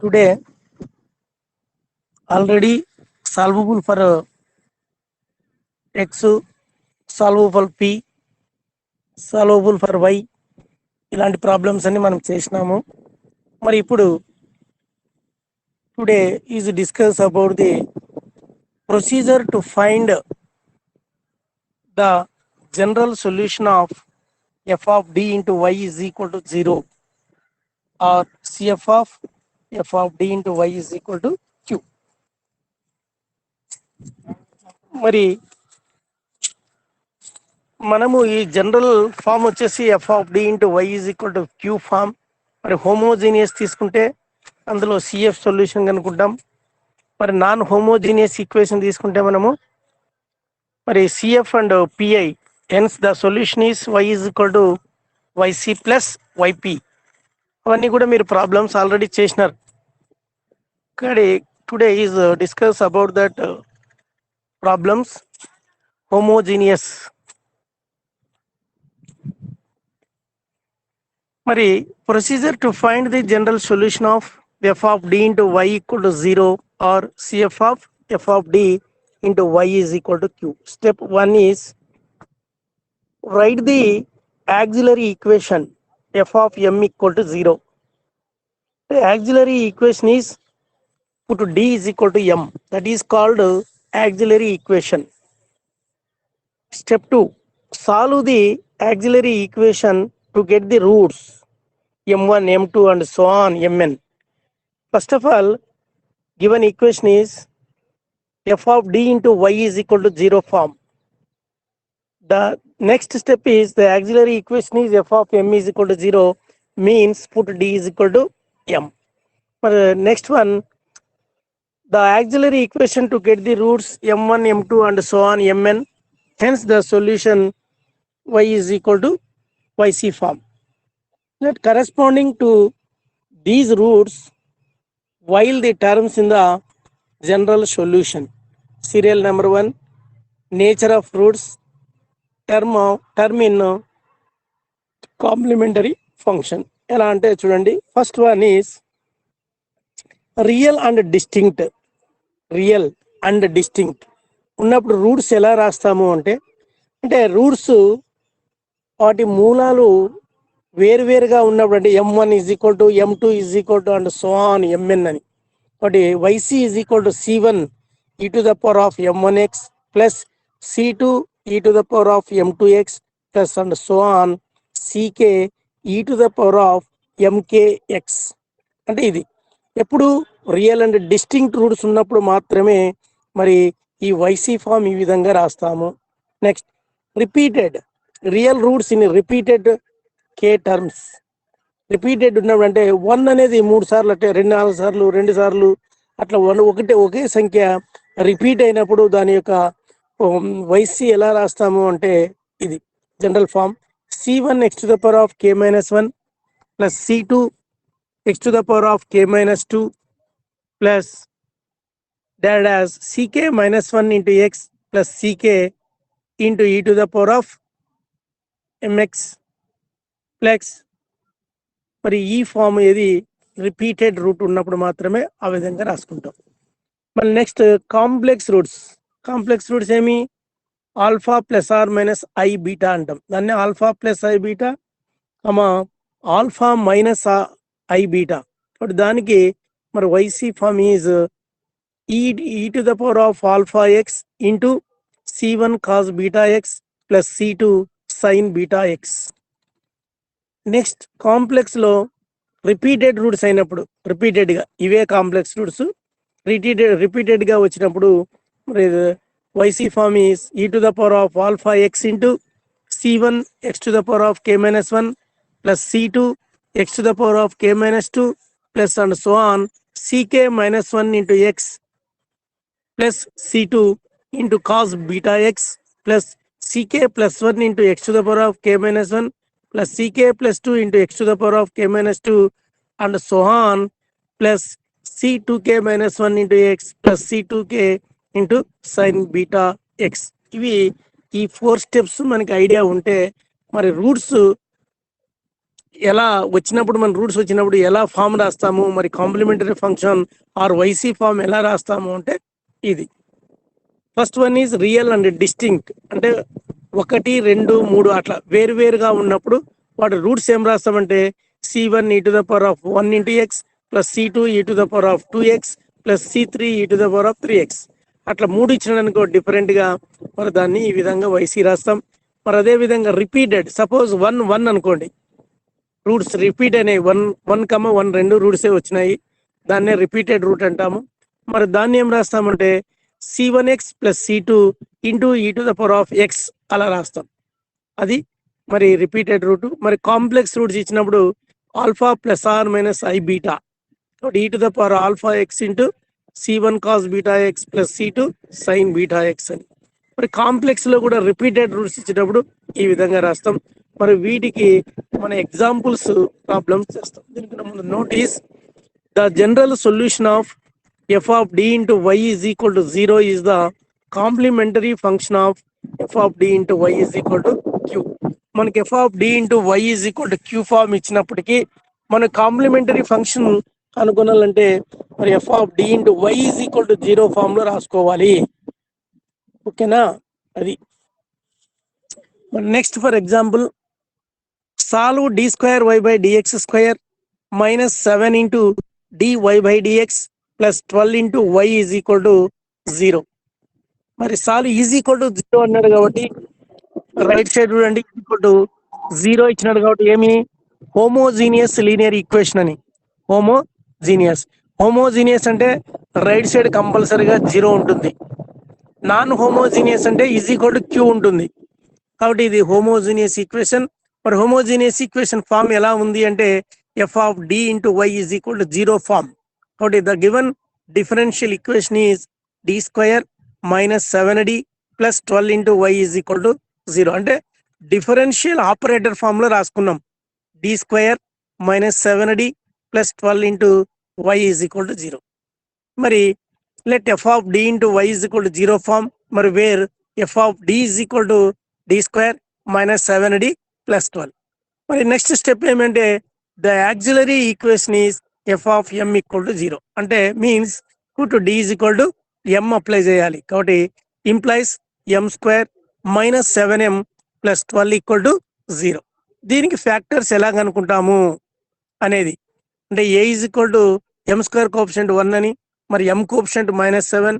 Today already solvable for x, solvable for p, solvable for y ఇలాంటి problems అన్ని మనం చేసినాము. మరి ఇప్పుడు today is discuss about the procedure to find the general solution of f of d into y is equal to 0 or cf of f of d into y is equal to q. మరి మనము ఈ general form వచ్చేసి f of D into y is equal to q form. మరి homogeneous తీసుకుంటే అందులో CF solution కనుక్కుంటాం. మరి non homogeneous equation తీసుకుంటే మనము మరి CF and PI, hence the solution is y is equal to yc plus yp. అవన్నీ కూడా మీరు ప్రాబ్లమ్స్ ఆల్రెడీ చేసినారు. కానీ today is discuss about that problems homogeneous. మరి procedure to find the general solution of F of D into y equal to 0 or CF of F of D into y is equal to q. Step 1 is write the auxiliary equation f of m equal to 0. The auxiliary equation is put d is equal to m. That is called auxiliary equation. Step 2, solve the auxiliary equation to get the roots m1, m2 and so on mn. First of all, given equation is f of d into y is equal to 0 form. The next step is the auxiliary equation is f of m is equal to 0, means put d is equal to m. For the next one, the auxiliary equation to get the roots m1, m2 and so on mn, hence the solution y is equal to yc form. Let corresponding to these roots while the terms in the general solution. Serial number 1, nature of roots, term in complementary function. ఎలా అంటే చూడండి, first one is real and distinct. Real and distinct ఉన్నప్పుడు roots ఎలా రాస్తాము అంటే roots వాటి మూలాలు వేరువేరుగా ఉన్నప్పుడు అంటే m1 is equal to m2 is equal to and so on mn అని. ఒకటి yc is equal to c1 e to the power of m1x plus c2 e to the power of m2x plus and so on ck e to the power of mkx. అంటే ఇది ఎప్పుడు real and distinct roots ఉన్నప్పుడు మాత్రమే మరి ఈ YC form ఈ విధంగా రాస్తాము. Next, repeated real roots in repeated K terms. Repeated ఉన్నప్పుడు అంటే 1 అనేది 3 సార్లు, అంటే 4 సార్లు, 2 సార్లు అట్లా ఒకే సంఖ్య రిపీట్ అయినప్పుడు దాని యొక్క వైసీ ఎలా రాస్తాము అంటే ఇది general form. c1 x to the power of k minus 1 plus c2 x to the power of k minus 2 plus that as ck minus 1 into x plus ck into e to the power of mx plus మరి ఈ form ఏది repeated route ఉన్నప్పుడు మాత్రమే ఆ విధంగా రాసుకుంటాం. మరి next, complex roots ఏమి alpha plus or minus i beta అంటాం. దాన్ని alpha plus i beta, alpha minus i beta. దానికి మరి YC form is e to the power of alpha x into c1 cos beta x plus c2 sine beta x. Next, complex లో repeated roots అయినప్పుడు రిపీటెడ్గా ఇవే complex roots రిపీటెడ్గా వచ్చినప్పుడు YC form is e to the power of alpha x into c1 x to the power of k minus 1 plus c2 x to the power of k minus 2 plus and so on ck minus 1 into x plus c2 into cos beta x plus ck plus 1 into x to the power of k minus 1 plus ck plus 2 into x to the power of k minus 2 and so on plus c2k minus 1 into x plus c2k into sine beta X. ఇవి ఈ 4 steps మనకి idea ఉంటే మరి roots ఎలా వచ్చినప్పుడు మన roots వచ్చినప్పుడు ఎలా ఫామ్ రాస్తాము, మరి complementary function are YC form ఎలా రాస్తాము అంటే ఇది. First one is real and distinct. అంటే 1, 2, 3 అట్లా వేరువేరుగా ఉన్నప్పుడు వాటి రూట్స్ ఏం రాస్తామంటే C1 e⁻1 into x plus C2 e⁻2x plus C3 e⁻3x. అట్లా 3 ఇచ్చినాడనుకో డిఫరెంట్గా, మరి దాన్ని ఈ విధంగా వైసీ రాస్తాం. మరి అదే విధంగా రిపీటెడ్, సపోజ్ 1, 1 అనుకోండి, రూట్స్ రిపీట్ అయినాయి, 1, 1, 1 2 రూట్సే వచ్చినాయి, దాన్నే రిపీటెడ్ రూట్ అంటాము. మరి దాన్ని ఏం రాస్తామంటే C1x plus C2 into e⁻x అలా రాస్తాం. అది మరి రిపీటెడ్ రూట్. మరి కాంప్లెక్స్ రూట్స్ ఇచ్చినప్పుడు alpha plus or minus i beta e⁻α x into C1 cos beta x plus C2 sin beta x అని. మరి కాంప్లెక్స్ లో కూడా రిపీటెడ్ రూట్స్ ఇచ్చేటప్పుడు ఈ విధంగా రాస్తాం. మరి వీటికి మన ఎగ్జాంపుల్స్ ప్రాబ్లమ్స్ చేస్తాం. దీనికి ముందు notice the general solution of f of d into y is equal to 0 is the complementary function of f of d into y is equal to q. మనకి f of d into y is equal to q form ఇచ్చినప్పటికీ మన complementary function కనుగొనాలంటే మరి f of d into y is equal to 0 form లో రాసుకోవాలి. ఓకేనా? అది మరి next for example solve d square y by dx square minus 7 into dy by dx plus 12 into y is equal to 0. మరి solve is equal to 0 అన్నాడు కాబట్టి right side చూడండి, equal to 0 ఇచ్చినాడు కాబట్టి ఏమి హోమోజీనియస్ లీనియర్ ఈక్వేషన్ అని. Homogeneous అంటే right side కంపల్సరీగా 0 ఉంటుంది. నాన్ హోమోజీనియస్ అంటే ఈజ్ ఈక్వల్ టు క్యూ ఉంటుంది. కాబట్టి ఇది హోమోజీనియస్ ఈక్వేషన్. మరి హోమోజీనియస్ ఈక్వేషన్ ఫామ్ ఎలా ఉంది అంటే F of D into y is equal to 0 form. కాబట్టి the given differential equation is D square minus 7d plus 12 into y is equal to 0. అంటే differential operator form లో రాసుకున్నాం. D square minus 7d plus 12 into y is equal to 0. మరి let F of D into y is equal to 0 form. మరి where F of D is equal to D square minus 7d plus 12. మరి next step ఏమంటే the auxiliary equation is F of m equal to 0. అంటే means to D is equal to m apply చేయాలి. కాబట్టి implies m square minus 7m plus 12 equal to 0. దీనికి factors ఎలా కనుక్కుంటాము అనేది అంటే a is equal to m square coefficient 1 అని, మరి m coefficient -7,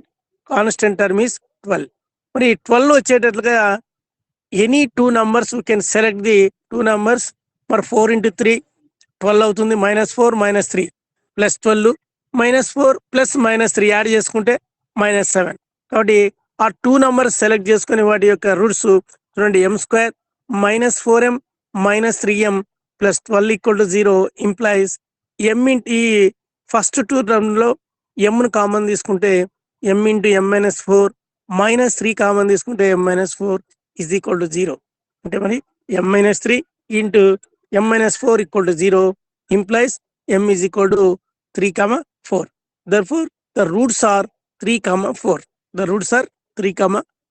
constant term is 12. మరి 12 వచ్చేటట్లుగా any 2 numbers we can select the 2 numbers. మరి 4 into 3 12 అవుతుంది. -4 -3 ప్లస్ 12 -4 ప్లస్ -3 యాడ్ చేసుకుంటే -7. కాబట్టి ఆ 2 numbers సెలెక్ట్ చేసుకుని వాటి యొక్క రూట్స్ చూడండి. M square -4m -3m plus 12 equal to 0 implies m into ఈ ఫస్ట్ 2 టర్మ్లో ఎంను కామన్ తీసుకుంటే ఎం ఇంటూ m-4 -3 కామన్ తీసుకుంటే m-4 is equal to 0. అంటే మరి m-3 into m-4 equal to 0 implies m is equal to 3, 4. Therefore, the roots are 3, 4. The roots are 3,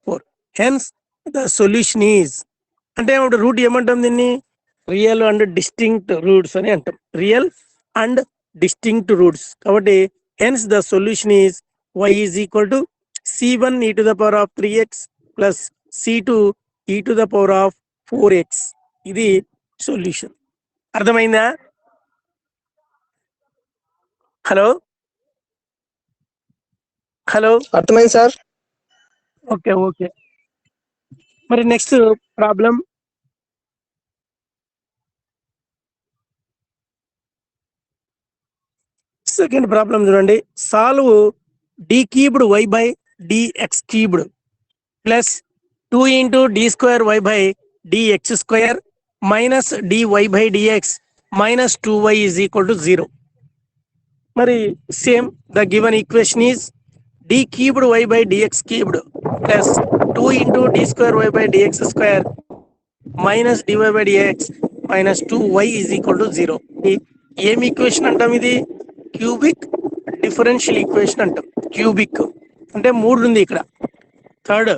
4. Hence, the solution is అంటే root ఏమంటాం దీన్ని real and distinct roots అని అంటాం. Real and distinct roots. కాబట్టి hence the solution is y is equal to c1 e⁻3x plus C2 e⁻4x. ఇది solution. అర్థమైందా? Hello అర్థమైంది sir. Okay. మరి నెక్స్ట్ ప్రాబ్లం సెకండ్ ప్రాబ్లం చూడండి. Solve D cubed y by dx cubed plus 2 into d square y by dx square minus dy by dx minus 2y is equal to 0. మరి same the given equation is d cubed y by dx cubed plus 2 into d square y by dx square minus dy by dx minus 2y is equal to 0. ఏం equation అంటాం? ఇది cubic differential equation అంటాం. Cubic అంటే 3 ఉంది ఇక్కడ, third.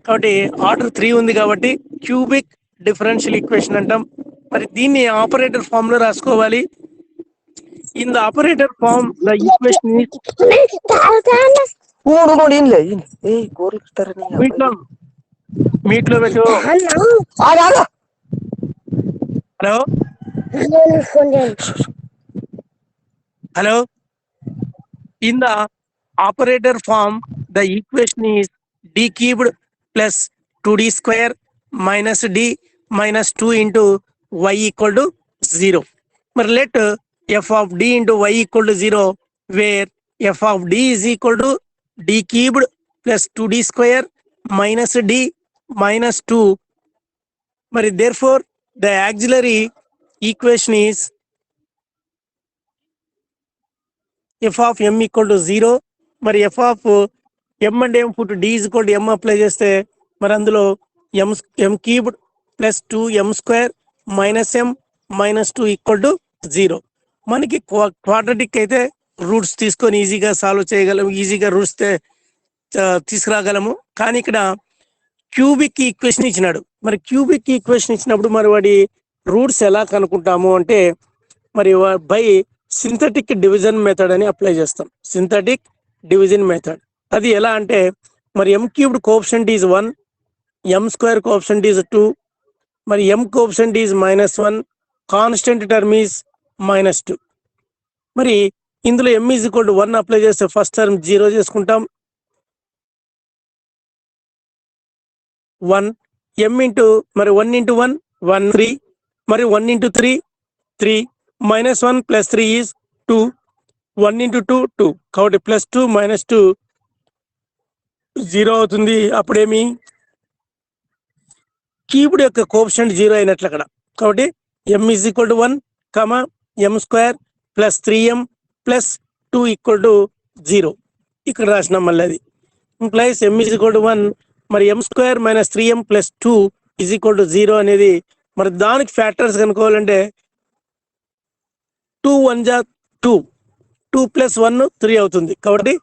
కాబట్టి order 3 ఉంది కాబట్టి క్యూబిక్ డిఫరెన్షియల్ ఈక్వేషన్ అంటాం. మరి దీన్ని ఆపరేటర్ ఫామ్ లో రాసుకోవాలి. In the operator form the equation మీట్లో పెట్టు. Hello hello in the operator form the equation is d cubed plus 2d square minus d minus 2 into y equal to 0. But let f of d into y equal to 0, where f of d is equal to d cubed plus 2d square minus d minus 2. But therefore the auxiliary equation is f of m equal to 0. మరి f of m and m put d is equal to m apply చేస్తే మరి అందులో m cubed plus 2m square minus m minus 2 equal to 0. మనకి quadratic అయితే roots తీసుకొని ఈజీగా solve చేయగలము, ఈజీగా రూట్స్ తీసుకురాగలము. కానీ ఇక్కడ క్యూబిక్ ఈక్వేషన్ ఇచ్చినాడు. మరి క్యూబిక్ ఈక్వేషన్ ఇచ్చినప్పుడు మరి వాడి రూట్స్ ఎలా కనుక్కుంటాము అంటే మరి బై సింథటిక్ డివిజన్ మెథడ్ అని అప్లై చేస్తాం. సింథటిక్ డివిజన్ మెథడ్ అది ఎలా అంటే మరి m cubed coefficient is 1, m square coefficient is 2, మరి m coefficient is -1, constant term is -2. మరి ఇందులో m is equal to 1 apply చేస్తే ఫస్ట్ టర్మ్ 0 చేసుకుంటాం. 1 m ఇంటూ మరి 1 ఇంటూ 1 1 3, మరి 1 ఇంటూ 3 3, -1 plus 3 is 2, 1 into 2 2, కాబట్టి +2 -2 0 అవుతుంది. అప్పుడేమి క్యూబ్డ్ యొక్క కోఎఫిషియంట్ 0 అయినట్లు అక్కడ. కాబట్టి m is equal to 1, m square plus 3m plus 2 equal to 0 ఇక్కడ రాసినాం. మళ్ళీ అది implies m is equal to 1, మరి m square minus 3m plus 2 is equal to 0 అనేది మరి దానికి ఫ్యాక్టర్స్ కనుక్కోవాలంటే 2 1 జా 2, 2 plus 1 3 అవుతుంది. కాబట్టి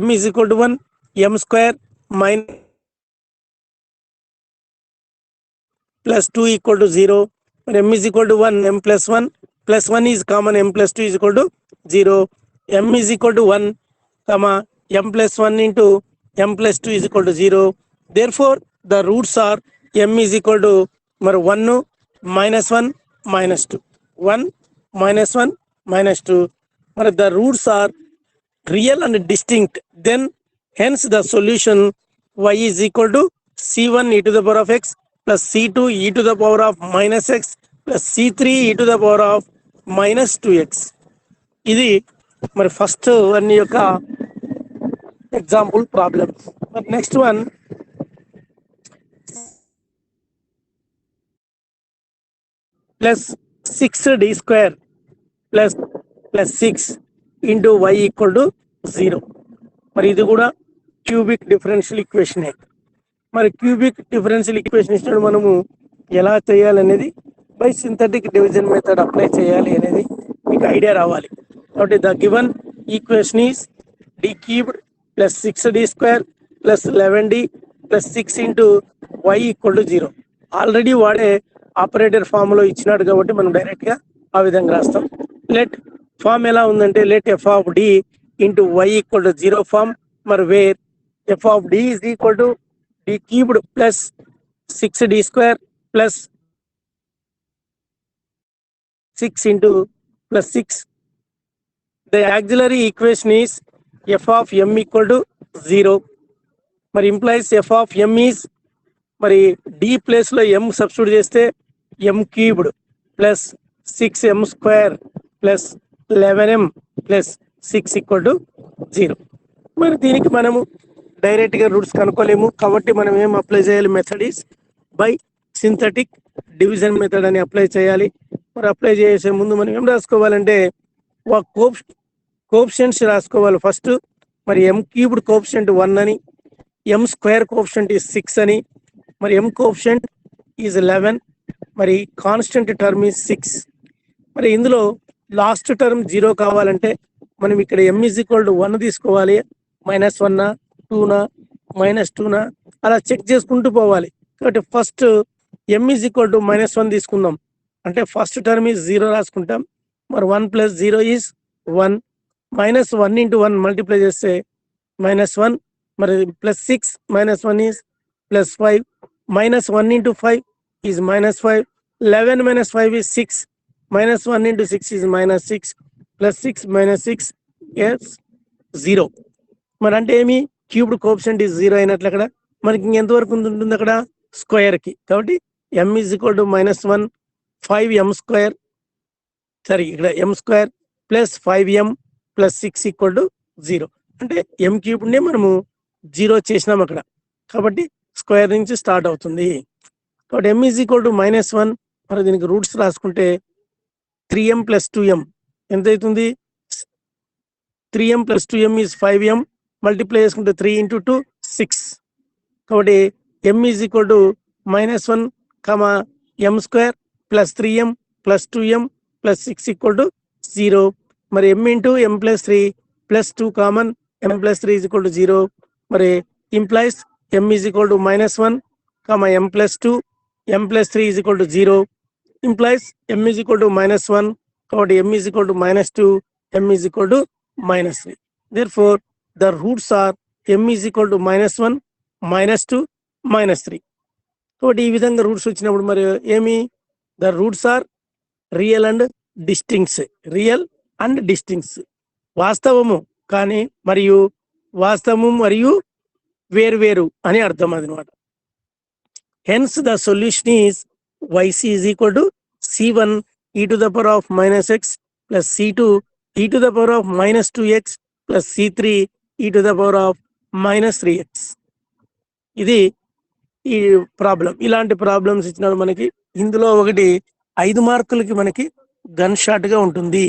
m is equal to 1, m square minus plus 2 equal to 0. మరి m is equal to 1, m plus 1 plus 1 is common, m plus 2 is equal to 0. m is equal to 1, m plus 1 into m plus 2 is equal to 0. Therefore the roots are m is equal to మరి 1 -1 -2, 1 -1 -2. మరి the roots are real and distinct. Then hence the solution y is equal to c1 e to the power of x plus c2 e to the power of -x plus c3 e to the power of -2x. ఇది మరి first one యొక్క example problem. మరి next one plus 6d square plus 6 into y equal to 0. మరి ఇది కూడా cubic differential equation. మరి cubic differential equation ఇచ్చినప్పుడు మనము ఎలా చేయాలనేది by synthetic division method apply చేయాలి అనేది మీకు ఐడియా రావాలి. కాబట్టి the given equation is d cubed plus 6d square plus 11d plus 6 into y equal to 0. Already వాడే ఆపరేటర్ ఫామ్ లో ఇచ్చినాడు కాబట్టి మనం డైరెక్ట్ గా ఆ విధంగా రాస్తాం. లెట్ ఫామ్ ఎలా ఉందంటే let f of d into y equal to 0 form. మరి where f of d is equal to d cubed plus 6d square plus 6 into plus 6. The auxiliary equation is f of m equal to 0. మరి implies f of m is మరి d place లో m substitute చేస్తే m cubed plus 6m square plus 11m plus 6 equal to 0. మరి దీనికి మనము direct గా roots కనుక్కోలేము కాబట్టి మనం ఏం అప్లై చేయాలి? Method is by synthetic division method అని అప్లై చేయాలి. మరి అప్లై చేసే ముందు మనం ఏం రాసుకోవాలంటే కోఎఫిషియంట్స్ రాసుకోవాలి ఫస్ట్. మరి m క్యూబ్డ్ కోఎఫిషియంట్ 1 అని, m స్క్వేర్ కోఎఫిషియంట్ ఈజ్ 6 అని, మరి m కోఎఫిషియంట్ ఈజ్ 11, మరి కాన్స్టెంట్ టర్మ్ ఈజ్ 6. మరి ఇందులో లాస్ట్ టర్మ్ 0 కావాలంటే మనం ఇక్కడ m ఈజ్ ఈక్వల్ టు 1 తీసుకోవాలి. -1 2 -2 అలా చెక్ చేసుకుంటూ పోవాలి. కాబట్టి first m is equal to -1 తీసుకుందాం. అంటే ఫస్ట్ టర్మ్ ఈజ్ 0 రాసుకుంటాం. మరి 1 + 0 ఈజ్ 1. -1 × 1 మల్టిప్లై చేస్తే -1, మరి +6 -1 is +5. -1 × 5 is -5. 11 - 5 is 6. -1 × 6 is -6. +6 - 6 is 0. మరి అంటే ఏమి, క్యూబ్డ్ కోఎఫిషియంట్ ఈజ్ 0 అయినట్లు అక్కడ. మనకి ఇంకెంతవరకు ఉంటుంది అక్కడ, స్క్వేర్కి. కాబట్టి m is equal to -1 5m², సరే ఇక్కడ m² + 5m + 6 ఈక్వల్ టు 0. అంటే m³ నే మనము 0 చేసినాం అక్కడ. కాబట్టి స్క్వేర్ నుంచి స్టార్ట్ అవుతుంది. కాబట్టి m ఈజ్ ఈక్వల్ టు -1. మరి దీనికి రూట్స్ రాసుకుంటే 3m + 2m ఎంత అవుతుంది, 3m + 2m is 5m. Multiply చేసుకుంటే 3 × 2 6. కాబట్టి m is equal to -1, m² + 3m + 2m + 6 equal to 0. మరి m × m + 3 + 2 common, m + 3 is equal to 0. మరి implies m is equal to -1, m + 2, m + 3 is equal to 0. Implies m is equal to -1. కాబట్టి m is equal to -2, m is equal to -3. Therefore, the roots are m is equal to -1, -2, -3. కాబట్టి ఈ విధంగా roots వచ్చినప్పుడు మరి ఏమి, the roots are real and distincts. Real and distincts, వాస్తవము కానీ మరియు వాస్తవము మరియు వేరు అని అర్థం అన్నమాట. Hence the solution is yc is equal to c1 e⁻⁻x + c2 e⁻⁻2x + c3 e⁻⁻3x. ఇది ఈ ప్రాబ్లం. ఇలాంటి ప్రాబ్లమ్స్ ఇచ్చినప్పుడు మనకి ఇందులో ఒకటి 5 మార్కులకి మనకి గన్ షాట్ గా ఉంటుంది.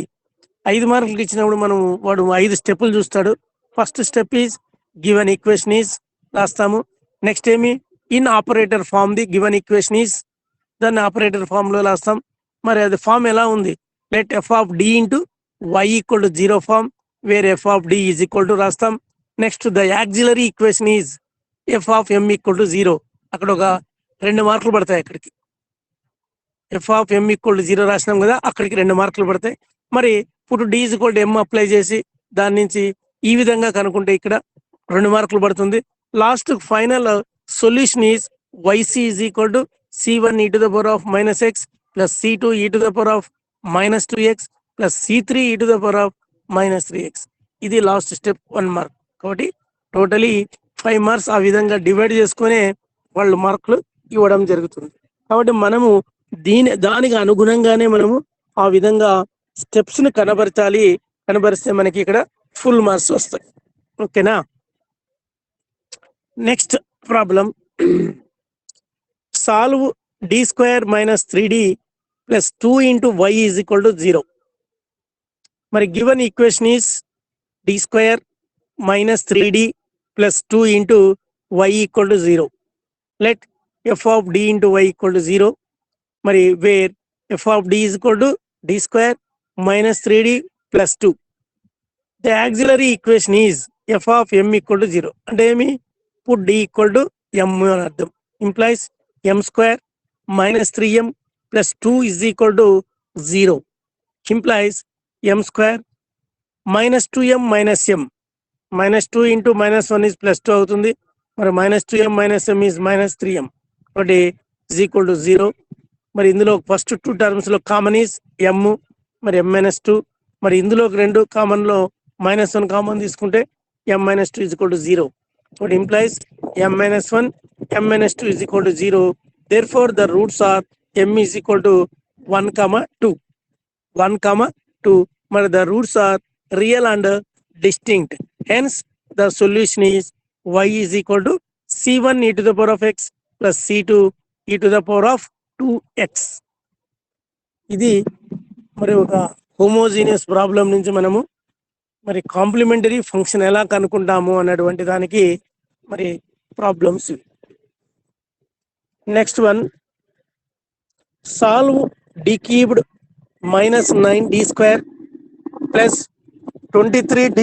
5 మార్కులకి ఇచ్చినప్పుడు మనం వాడు 5 స్టెప్పులు చూస్తాడు. First step is given equation is రాస్తాము. నెక్స్ట్ ఏమి, in operator form the given equation is, దాన్ని ఆపరేటర్ ఫామ్ లో రాస్తాం. మరి అది ఫామ్ ఎలా ఉంది, let f(d) × y = 0 form, where f(d) is equal to రాస్తాం. Next the auxiliary equation is f(m) = 0. అక్కడ ఒక 2 మార్కులు పడతాయి. అక్కడికి f(m) = 0 రాసినాం కదా, అక్కడికి 2 మార్కులు పడతాయి. మరి ఇప్పుడు d = m అప్లై చేసి దాని నుంచి ఈ విధంగా కనుక్కుంటే ఇక్కడ 2 మార్కులు పడుతుంది. Last final solution is yc is equal to c1 e⁻⁻x + c2 e⁻⁻2x + c3 e⁻⁻3x. ఇది లాస్ట్ స్టెప్ 1 మార్క్. కాబట్టి టోటలీ 5 మార్క్స్ ఆ విధంగా డివైడ్ చేసుకునే వాళ్ళు మార్కులు ఇవ్వడం జరుగుతుంది. కాబట్టి మనము దానికి అనుగుణంగానే మనము ఆ విధంగా స్టెప్స్ ని కనబరచాలి. కనబరిస్తే మనకి ఇక్కడ ఫుల్ మార్క్స్ వస్తాయి. ఓకేనా. Next problem, solve d² - 3d + 2 × y = 0. మరి given equation is d² - 3d + 2 × y = 0. Let f(d) × y = 0. మరి where f(d) = d² - 3d + 2. The auxiliary equation is f(m) = 0. అంటే ఏమి, పుట్ d = m అని అర్థం. Implies m² - 3m + 2 = 0. Implies m² - 2m - m, -2 × -1 is +2 అవుతుంది. మరి -2m - m is -3m. కాబట్టి is = 0. మరి ఇందులో ఫస్ట్ 2 టర్మ్స్ లో కామన్ ఈజ్ m, మరి m - 2. మరి ఇందులో 2 కామన్ లో -1 కామన్ తీసుకుంటే m - 2 = 0. What implies m - 1, m - 2 = 0. Therefore, the roots are m = 1, 2. 1, 2. But the roots are real and distinct. Hence, the solution is y = c1 e⁻x + c2 e⁻2x. ఇది మరి ఒక homogeneous problem నుంచి మనము మరి కాంప్లిమెంటరీ ఫంక్షన్ ఎలా కనుక్కుంటాము అన్నటువంటి దానికి మరి problems. Next one, solve d³ -9d² + 23d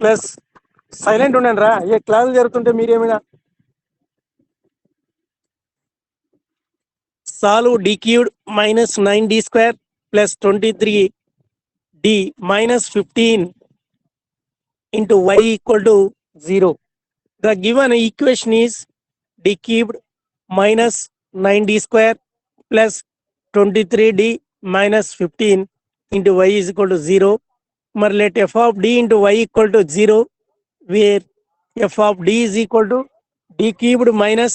plus, silent ఉండండి రా, ఏ క్లాసులు జరుగుతుంటే మీరేమైనా solve d cubed minus 9d square plus 23d minus 15 into y equal to 0. The given equation is d cubed minus 9d square plus 23d minus 15 into y is equal to 0. But let f of d into y equal to 0, where f of d is equal to d cubed minus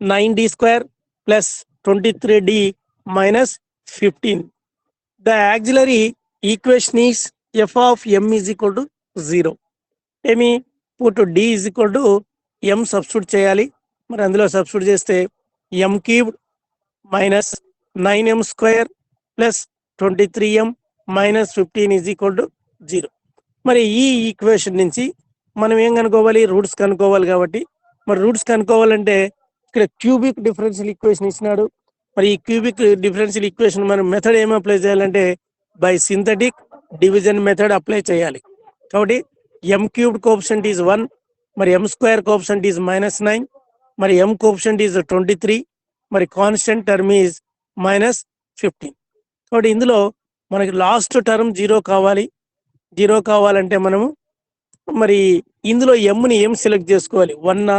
9d square plus 23d minus 15. The auxiliary equation is f of m is equal to 0. ఏమి put D is equal to m substitute చేయాలి. మరి అందులో substitute చేస్తే m cube minus 9m square plus 23m minus 15 is equal to 0. మరి ఈ equation నుంచి మనం ఏం కనుక్కోవాలి, రూట్స్ కనుక్కోవాలి. కాబట్టి మరి రూట్స్ కనుక్కోవాలంటే ఇక్కడ క్యూబిక్ డిఫరెన్షియల్ ఈక్వేషన్ ఇచ్చినాడు. మరి ఈ క్యూబిక్ డిఫరెన్షియల్ ఈక్వేషన్ మనం మెథడ్ ఏం అప్లై చేయాలంటే by synthetic division method apply చేయాలి. కాబట్టి m cubed coefficient is 1, మరి m square coefficient is -9, మరి m coefficient is 23, మరి కాన్స్టెంట్ టర్మ్ is -15. కాబట్టి ఇందులో మనకి లాస్ట్ టర్మ్ 0 కావాలి. 0 కావాలంటే మనము మరి ఇందులో mని ఏం సెలెక్ట్ చేసుకోవాలి, 1నా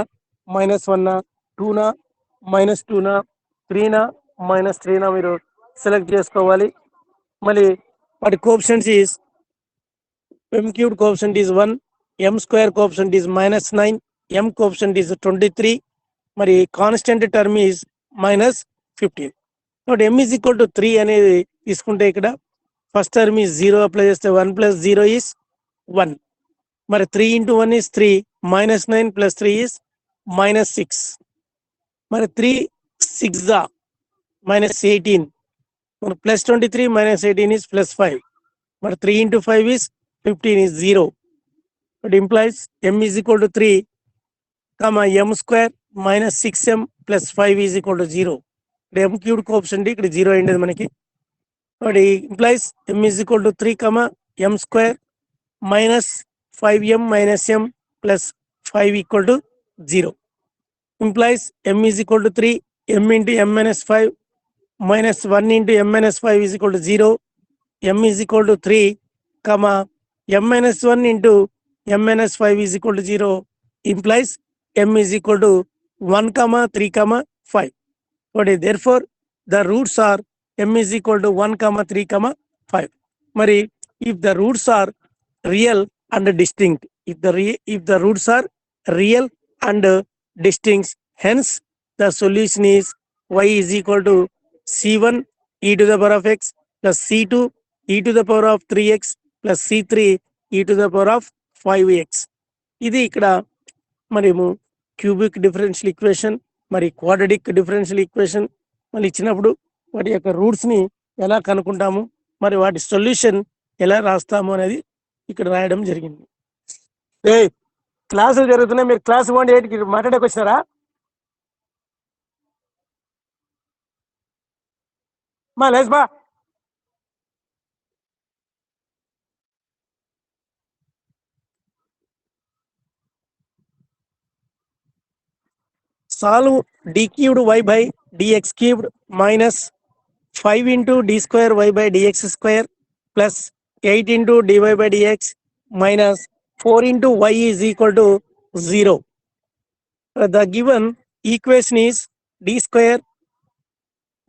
-1నా 2నా -2నా 3నా -3నా మీరు సెలెక్ట్ చేసుకోవాలి. మళ్ళీ వాటి coefficients is m cubed coefficient is 1, m square coefficient is -9, m coefficient is 23, మరి కాన్స్టెంట్ టర్మ్ is -15. కాబట్టి m is equal to 3 అనేది తీసుకుంటే ఇక్కడ ఫస్ట్ టర్మ్ is 0 అప్లై చేస్తే 1 plus 0 is 1. మరి 3 into 1 is 3, -9 plus 3 is -6. మరి 3 6 -18, మరి plus 23 -18 is +5. మరి 3 into 5 is 15 is 0. It implies m is equal to 3, m square minus 6m plus 5 is equal to 0. m cubed coefficient ఇక్కడ 0 అయింది మనకి. It implies m is equal to 3, m square minus 5m minus m plus 5 equal to 0. Implies m is equal to 3, m into m minus 5 minus 1 into m minus 5 is equal to 0. m is equal to 3, m minus 1 into m minus 5 is equal to 0. Implies m is equal to 1, 3, 5. But therefore the roots are m is equal to 1, 3, 5. Mari if the roots are real and distinct, if the roots are real and distinct, hence the solution is y is equal to c1 e to the power of x plus c2 e to the power of 3x plus c3 e to the power of 5x. ఇది ఇక్కడ మనము cubic differential equation, మరి quadratic differential equation మళ్ళీ ఇచ్చినప్పుడు వాటి యొక్క రూట్స్ని ఎలా కనుక్కుంటాము, మరి వాటి సొల్యూషన్ ఎలా రాస్తాము అనేది ఇక్కడ రాయడం జరిగింది. క్లాసులు జరుగుతున్నాయి, మీరు క్లాస్ 1-8కి మాట్లాడేకి వచ్చారా? మా లేస్ బా. Solve d cubed y by dx cubed minus 5 into d square y by dx square plus 8 into dy by dx minus 4 into y is equal to 0. The given equation is d square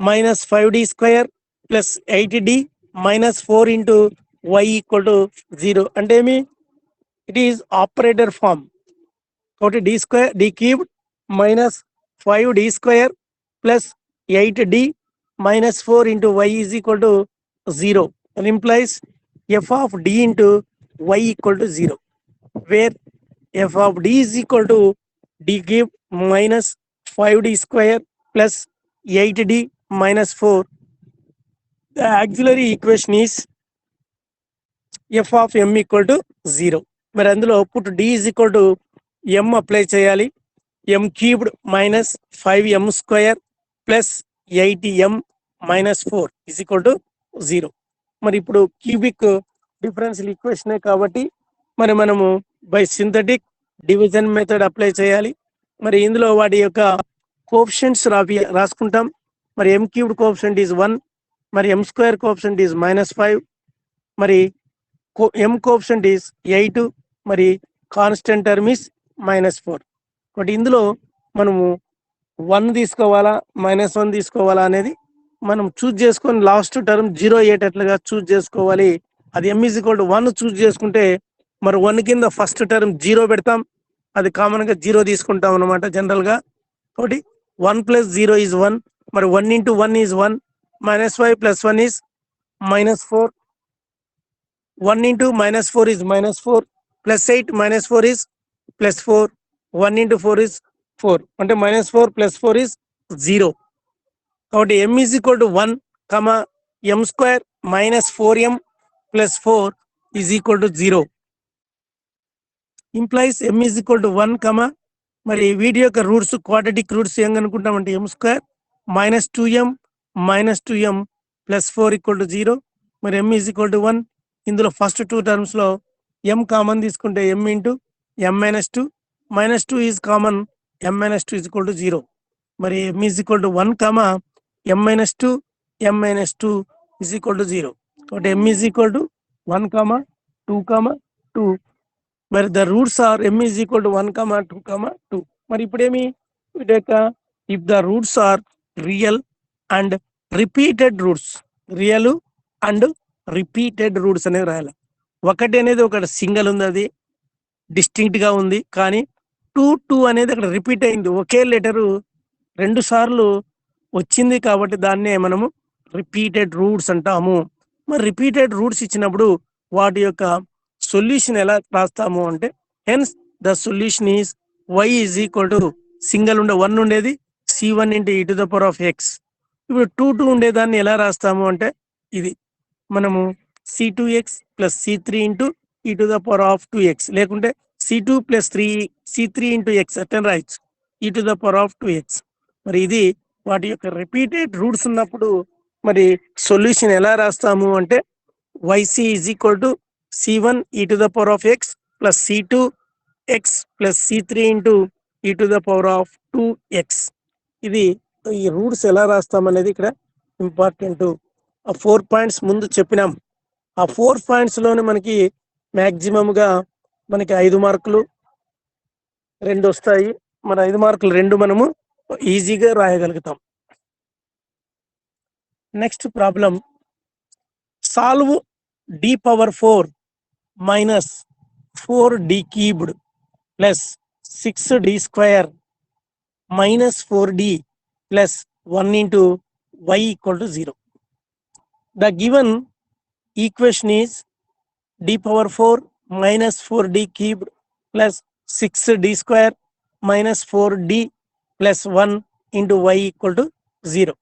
minus 5d square plus 8d minus 4 into y equal to 0. And it is operator form. కాబట్టి d cubed minus 5d square plus 8d minus 4 into y is equal to 0. That implies f of d into y equal to 0, where f of d is equal to d cubed minus 5d square plus 8d minus 4. The auxiliary equation is f of m equal to 0. మరి అందులో put d is equal to m apply చేయాలి. m cubed minus 5m square plus 8m minus 4 is equal to 0. మరి ఇప్పుడు cubic differential ఈక్వేషనే కాబట్టి మరి మనము by synthetic division method apply చేయాలి. మరి ఇందులో వాటి యొక్క కోఎఫిషియెంట్స్ రాసుకుంటాం. మరి m cubed coefficient is 1, మరి m square coefficient is -5, మరి m coefficient is 8, మరి కాన్స్టెంట్ టర్మ్ ఇస్ -4. కాబట్టి ఇందులో మనము 1 తీసుకోవాలా -1 తీసుకోవాలా అనేది మనం చూజ్ చేసుకొని లాస్ట్ టర్మ్ 0 అయ్యేటట్లుగా చూజ్ చేసుకోవాలి. అది m is equal to 1 choose చేసుకుంటే మరి 1 కింద ఫస్ట్ టర్మ్ 0 పెడతాం, అది కామన్ గా 0 తీసుకుంటాం అనమాట జనరల్ గా. కాబట్టి 1 + 0 is 1, మరి 1 × 1 is 1, -5 + 1 is -4, 1 × -4 is -4, +8 -4 is +4, 1 × 4 is 4, అంటే -4 + 4 is 0. కాబట్టి m is equal to 1, m square -4m + 4 is equal to 0. implies m is equal to 1, మరి వీటి యొక్క రూట్స్ క్వాడ్రాటిక్ రూట్స్ ఏం కనుక్కుంటామంటే m square -2m + 4 = 0, మరి m is equal to 1. ఇందులో first 2 terms లో m common తీసుకుంటే m × m - 2, -2 is common, m - 2 is equal to 0. మరి m is equal to 1, m - 2 is equal to 0. కాబట్టి m is equal to 1, 2, 2. మరి the roots are m is equal to 1, 2, 2. మరి ఇప్పుడేమి వీటి యొక్క if the roots are real and repeated roots, real and repeated roots అనేది రాయాలి. ఒకటి అనేది ఒకటి సింగిల్ ఉంది, అది డిస్టింక్ట్ గా ఉంది, కానీ 2 అనేది అక్కడ రిపీట్ అయింది, ఒకే లెటరు 2 సార్లు వచ్చింది, కాబట్టి దాన్నే మనము రిపీటెడ్ రూట్స్ అంటాము. మరి రిపీటెడ్ రూట్స్ ఇచ్చినప్పుడు వాటి యొక్క సొల్యూషన్ ఎలా రాస్తాము అంటే hence the solution is y is equal to single ఉండే 1 ఉండేది c1 × e⁻x. ఇప్పుడు 2 ఉండేదాన్ని ఎలా రాస్తాము అంటే ఇది మనము c2x + c3 × e⁻2x, లేకుంటే c2 + 3c3 × x అట్లా రాయొచ్చు, e⁻2x. మరి ఇది వాటి యొక్క రిపీటెడ్ రూట్స్ ఉన్నప్పుడు మరి సొల్యూషన్ ఎలా రాస్తాము అంటే yc is equal to c1 e⁻x + c2x + c3 × e⁻2x. ఇది ఈ రూట్స్ ఎలా రాస్తామనేది ఇక్కడ ఇంపార్టెంట్. ఆ 4 పాయింట్స్ ముందు చెప్పినాం. ఆ 4 పాయింట్స్ లోనే మనకి మాక్సిమం గా మనకి 5 మార్కులు 2 వస్తాయి. మన 5 మార్కులు 2 మనము ఈజీగా రాయగలుగుతాం. Next problem, solve d⁴ - 4d³ + 6d² - 4d + 1 × y = 0. The given equation is d⁴ - 4d³ + 6d² - 4d + 1 × y = 0.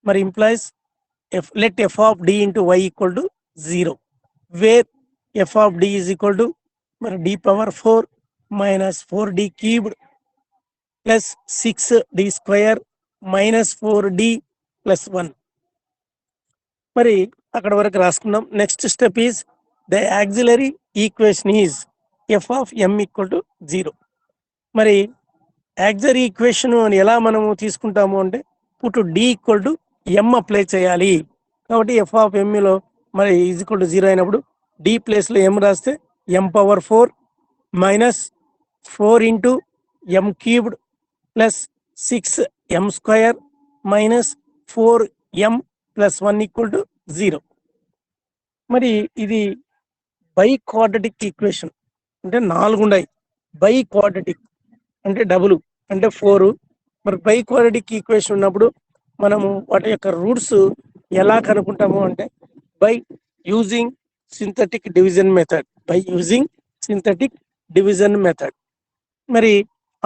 మరి implies let f of d × y = 0, where f of d is equal to మరి d⁴ - 4d³ + 6d² - 4d + 1. మరి అక్కడ వరకు రాసుకున్నాం. Next step is the auxiliary equation is f of m = 0. మరి auxiliary equation అని ఎలా మనము తీసుకుంటాము అంటే పుట్ d = m అప్లై చేయాలి. కాబట్టి f of m లో మరి ఈజ్ ఈక్వల్ టు 0 అయినప్పుడు d ప్లేస్ లో m రాస్తే m⁴ - 4 × m³ + 6m² - 4m + 1 = 0. మరి ఇది బై క్వాడ్రాటిక్ ఈక్వేషన్ అంటే 4 ఉన్నాయి. బై క్వాడ్రాటిక్ అంటే డబుల్ అంటే 4. మరి బై క్వాడ్రాటిక్ ఈక్వేషన్ ఉన్నప్పుడు మనము వాటి యొక్క రూట్స్ ఎలా కనుక్కుంటాము అంటే by using synthetic division method. మరి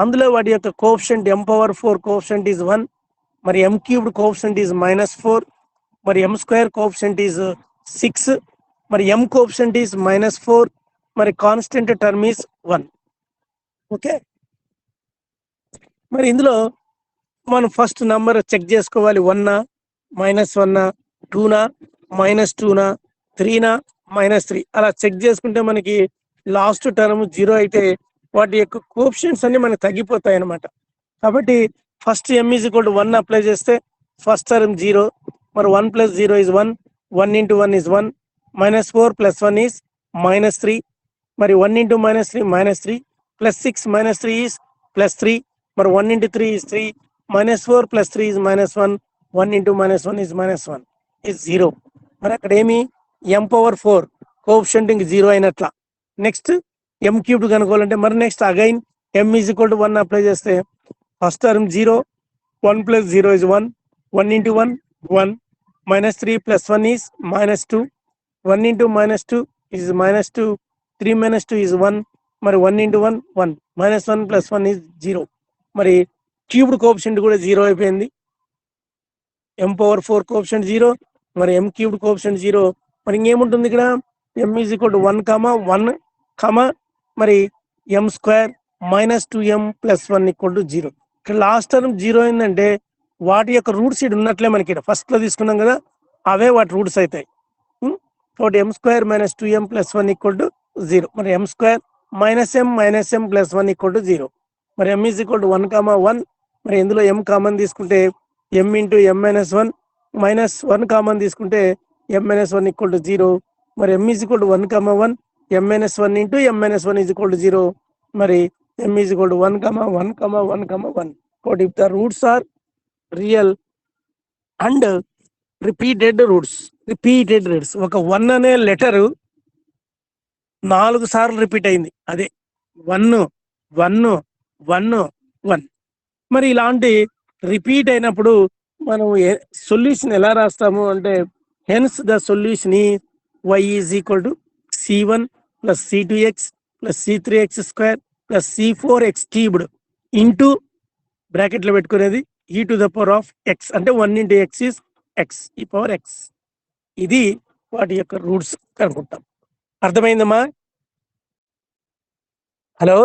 అందులో వాటి యొక్క కోఎఫిషియంట్ m⁴ కోఎఫిషియంట్ ఈజ్ 1, మరి m³ కోఎఫిషియంట్ ఈజ్ -4, మరి m² కోఎఫిషియంట్ ఈజ్ 6, మరి m కోఎఫిషియంట్ ఈజ్ -4, మరి కాన్స్టెంట్ టర్మ్ ఈజ్ 1. ఓకే, మరి ఇందులో మనం ఫస్ట్ నంబర్ చెక్ చేసుకోవాలి. 1 -1 2 -2 3 -3 అలా చెక్ చేసుకుంటే మనకి లాస్ట్ టర్మ్ 0 అయితే వాటి యొక్క కోఎఫిషియంట్స్ అన్ని మనకి తగ్గిపోతాయి అన్నమాట. కాబట్టి ఫస్ట్ m = 1 అప్లై చేస్తే ఫస్ట్ టర్మ్ 0, మరి 1 plus 0 is 1, 1 into 1 is 1, -4 plus 1 is -3, మరి 1 into -3 -3, plus 6 minus 3 is +3, మరి 1 into 3 is 3, -4 plus 3 is -1, 1 into -1 is -1 is 0. మరి అక్కడ ఏమి m⁴ కోఎఫిషియంట్ ఇంక 0 అయినట్ల. నెక్స్ట్ m³ కనుక్కోవాలంటే మరి next again m is equal to 1 apply చేస్తే first term 0, 1 plus 0 is 1, 1 into 1 1, -3 plus 1 is -2, 1 into -2 is -2, 3 minus 2 is 1, మరి 1 into 1 1, -1 plus 1 is 0. మరి cubed coefficient కూడా 0 అయిపోయింది. m⁴ కోఎఫిషియంట్ 0, మరి m³ కోఎఫిషియంట్ 0. మరి ఇంకేముంటుంది ఇక్కడ m is equal to 1, 1, మరి m² -2m plus 1 equal to 0. ఇక్కడ లాస్ట్ టర్మ్ 0 అయిందంటే వాటి యొక్క రూట్స్ ఇక్కడ ఉన్నట్లే మనకి ఇక్కడ ఫస్ట్ లో తీసుకున్నాం కదా, అవే వాటి రూట్స్ అవుతాయి. కాబట్టి m² -2m plus 1 equal to 0. మరి m² -m plus 1 equal to 0. మరి m is equal to 1, 1, మరి ఇందులో m కామన్ తీసుకుంటే m into m - 1 -1 కామన్ తీసుకుంటే m - 1 equal to 0. మరి m is equal to 1, 1, m - 1 into m - 1 is equal to 0. మరి m is equal to 1, 1, 1, 1. కాబట్టి if the roots are real and repeated roots, ఒక 1 అనే letter 4 సార్లు repeat అయింది, అదే 1 1 1 1. మరి ఇలాంటి రిపీట్ అయినప్పుడు మనం సొల్యూషన్ ఎలా రాస్తాము అంటే హెన్స్ ద సొల్యూషన్ ఈ y is equal to c1 plus c2x plus c3x² plus c4x³ into బ్రాకెట్లో పెట్టుకునేది e to the power of x, అంటే 1 into x is x, e power x. ఇది వాటి యొక్క రూట్స్ కనుక్కుంటాం. అర్థమైందమ్మా? హలో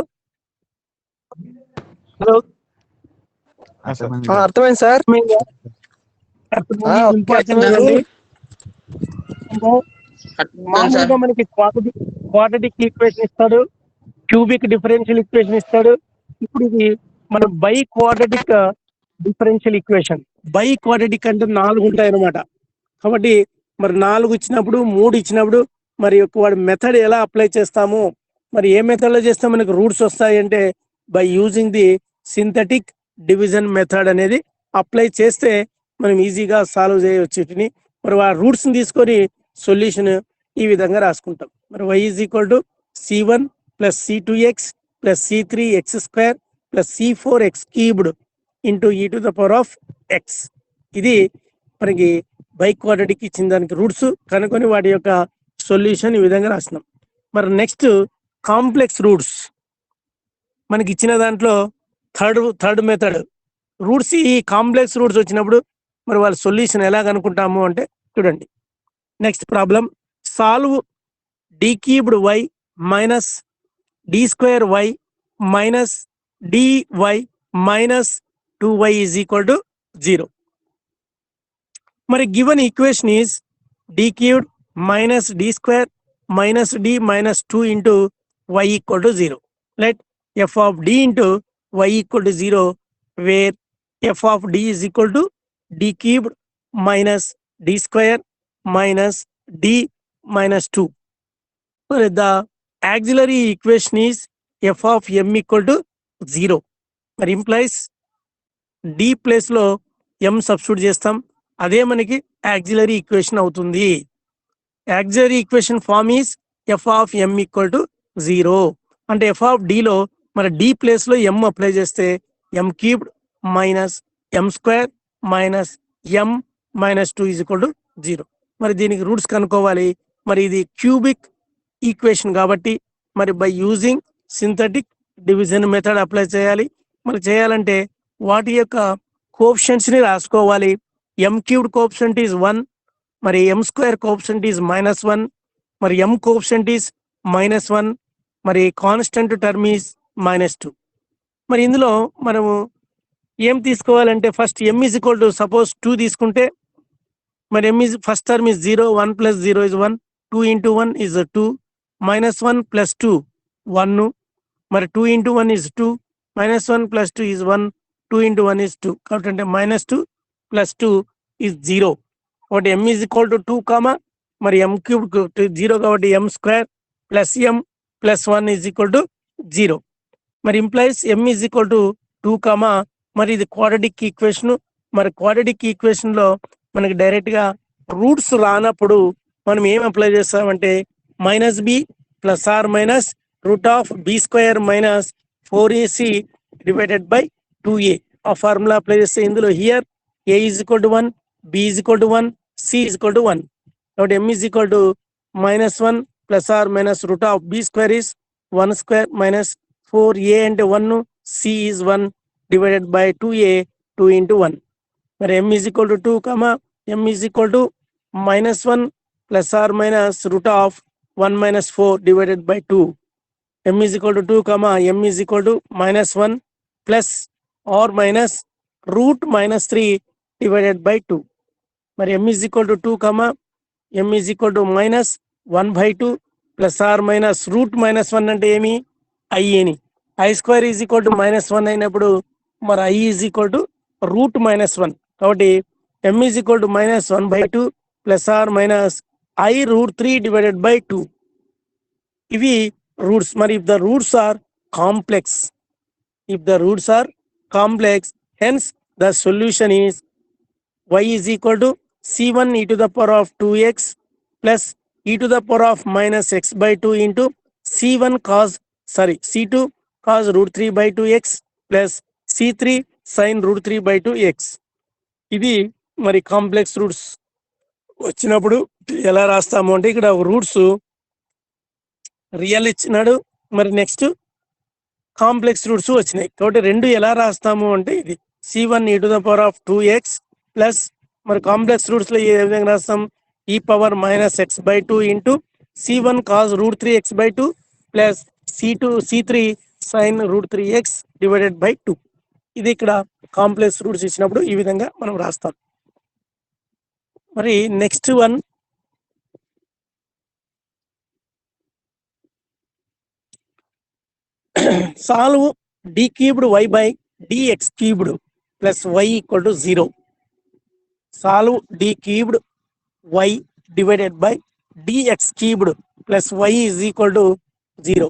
హలో అర్థమైంది sir. Important. మామూలుగా మనకి క్వాడ్రాటిక్ ఈక్వేషన్ ఇస్తాడు, క్యూబిక్ డిఫరెన్షియల్ ఈక్వేషన్ ఇస్తాడు. ఇప్పుడు ఇది మనం by quadratic differential equation. By quadratic అంటే 4 ఉంటాయి అన్నమాట. కాబట్టి మరి 4 ఇచ్చినప్పుడు 3 ఇచ్చినప్పుడు మరి వాడి మెథడ్ ఎలా అప్లై చేస్తాము, మరి ఏ మెథడ్ లో చేస్తే మనకు రూట్స్ వస్తాయి అంటే by using the synthetic division method అనేది అప్లై చేస్తే మనం ఈజీగా సాల్వ్ చేయవచ్చు వీటిని. మరి ఆ రూట్స్ ని తీసుకొని సొల్యూషన్ ఈ విధంగా రాసుకుంటాం. మరి y is equal to c1 plus c2x plus c3x² plus c4x³ into e to the power of x. ఇది మనకి బై క్వాడ్రాటిక్ ఇచ్చిన దానికి రూట్స్ కనుకొని వాటి యొక్క సొల్యూషన్ ఈ విధంగా రాసినాం. మరి నెక్స్ట్ కాంప్లెక్స్ రూట్స్ మనకి ఇచ్చిన దాంట్లో థర్డ్ మెథడ్ రూట్స్. ఈ కాంప్లెక్స్ రూట్స్ వచ్చినప్పుడు మరి వాళ్ళ సొల్యూషన్ ఎలా కనుక్కుంటాము అంటే చూడండి. Next problem, solve d³ y minus d² y minus dy minus 2y is equal to 0. మరి given equation is d³ minus d² minus d minus 2 into y equal to 0. Let f of d into y equal to 0, where f of d is equal to d³ minus d² minus d minus 2. So the auxiliary equation is f of m equal to 0. మరి implies d place లో m substitute చేస్తాం, అదే మనకి auxiliary equation అవుతుంది. auxiliary equation form is f of m equal to 0. అంటే f of d లో మన d place లో m అప్లై చేస్తే m³ minus m² minus m minus 2 is equal to 0. మరి దీనికి రూట్స్ కనుక్కోవాలి. మరి ఇది క్యూబిక్ ఈక్వేషన్ కాబట్టి మరి by using synthetic division method apply చేయాలి. మరి చేయాలంటే వాటి యొక్క కోఎఫిషియెంట్స్ ని రాసుకోవాలి. m³ కోఎఫిషియెంట్ ఈజ్ 1, మరి m² కోఎఫిషియెంట్ ఈజ్ -1, మరి m కోఎఫిషియెంట్ ఈజ్ -1, మరి కాన్స్టెంట్ టర్మ్ ఈజ్ -2. మరి ఇందులో మనము ఏం తీసుకోవాలంటే first m is equal to suppose 2 తీసుకుంటే మరి m is first term is 0, 1 plus 0 is 1, 2 into 1 is 2, -1 plus 2 1, మరి 2 into 1 is 2, -1 plus 2 is 1, 2 into 1 is 2. కాబట్టి అంటే -2 plus 2 ఈజ్ 0. కాబట్టి m is equal to 2 comma మరి m క్యూబ్ 0 కాబట్టి m square plus m plus 1 is equal to 0. మరి implies m is equal to 2 comma మరి ఇది quadratic equation. మరి quadratic equation లో మనకి డైరెక్ట్ గా రూట్స్ రానప్పుడు మనం ఏం అప్లై చేస్తామంటే minus b plus or minus root of b square minus 4ac divided by 2a ఆ ఫార్ములా అప్లై చేస్తే ఇందులో here a is equal to 1, b is equal to 1, c is equal to 1. కాబట్టి m is equal to -1 plus or minus root of b square is 1 square minus 4a అంటే 1, c ఈజ్ 1 divided by 2a 2 into 1. మరి m is equal to 2 comma m is equal to -1 plus or minus root of 1 minus 4 divided by 2. m is equal to 2 comma m is equal to -1 plus or minus root -3 divided by 2. మరి m is equal to 2 comma m is equal to -1/2 plus or minus root -1 అంటే ఏమి i అని. i square is equal to -1 అయినప్పుడు మరి i is equal to root -1. కాబట్టి m is equal to -1/2 plus or minus I root 3 divided by 2. ఇవి roots. మరి if the roots are complex, hence the solution is y is equal to c1 e to the power of 2x plus e to the power of minus x by 2 into c2 cos root 3 by 2x plus c3 sin root 3 by 2x. ఇవి మరి complex roots వచ్చినప్పుడు ఎలా రాస్తాము అంటే ఇక్కడ roots real ఇచ్చినాడు, మరి next complex roots వచ్చినాయి. కాబట్టి రెండు ఎలా రాస్తాము అంటే ఇది c1 e to the power of 2x plus మరి కాంప్లెక్స్ రూట్స్ లో ఏ విధంగా రాస్తాం e power minus x by 2 into c1 cos root 3x by 2 plus c3 sin root 3x divided by 2. ఇది ఇక్కడ కాంప్లెక్స్ రూట్స్ ఇచ్చినప్పుడు ఈ విధంగా మనం రాస్తాం. మరి next one solve d cubed y by dx cubed plus y equal to 0. Solve d cubed y divided by dx cubed plus y is equal to 0.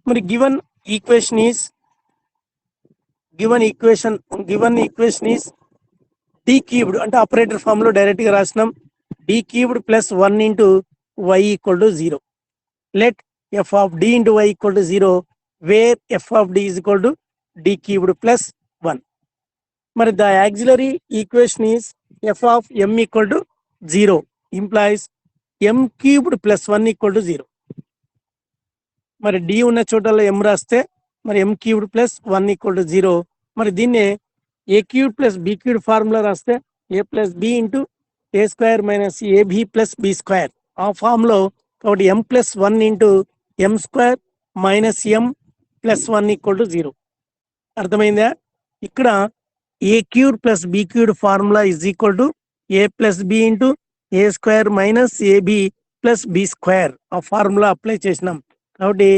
మరి given equation is d cubed అంటే operator form లో direct గా రాసినాం d cubed plus 1 into y equal to 0. Let f of d into y equal to 0 where f of d is equal to d cubed plus 1. మరి the auxiliary equation is f of m equal to 0 implies m cubed plus 1 equal to 0. మరి d ఉన్న చోటలో m రాస్తే మరి m cubed plus 1 equal to 0. మరి దీన్నే a cubed plus b cubed formula రాస్తే a plus b into a square minus ab plus b square ఆ form లో. కాబట్టి m plus 1 into m square minus m plus 1 equal to 0. అర్థమైందా? ఇక్కడ a cubed plus b cubed formula is equal to a plus b into a square minus ab plus b square ఆ formula apply చేసినాం. కాబట్టి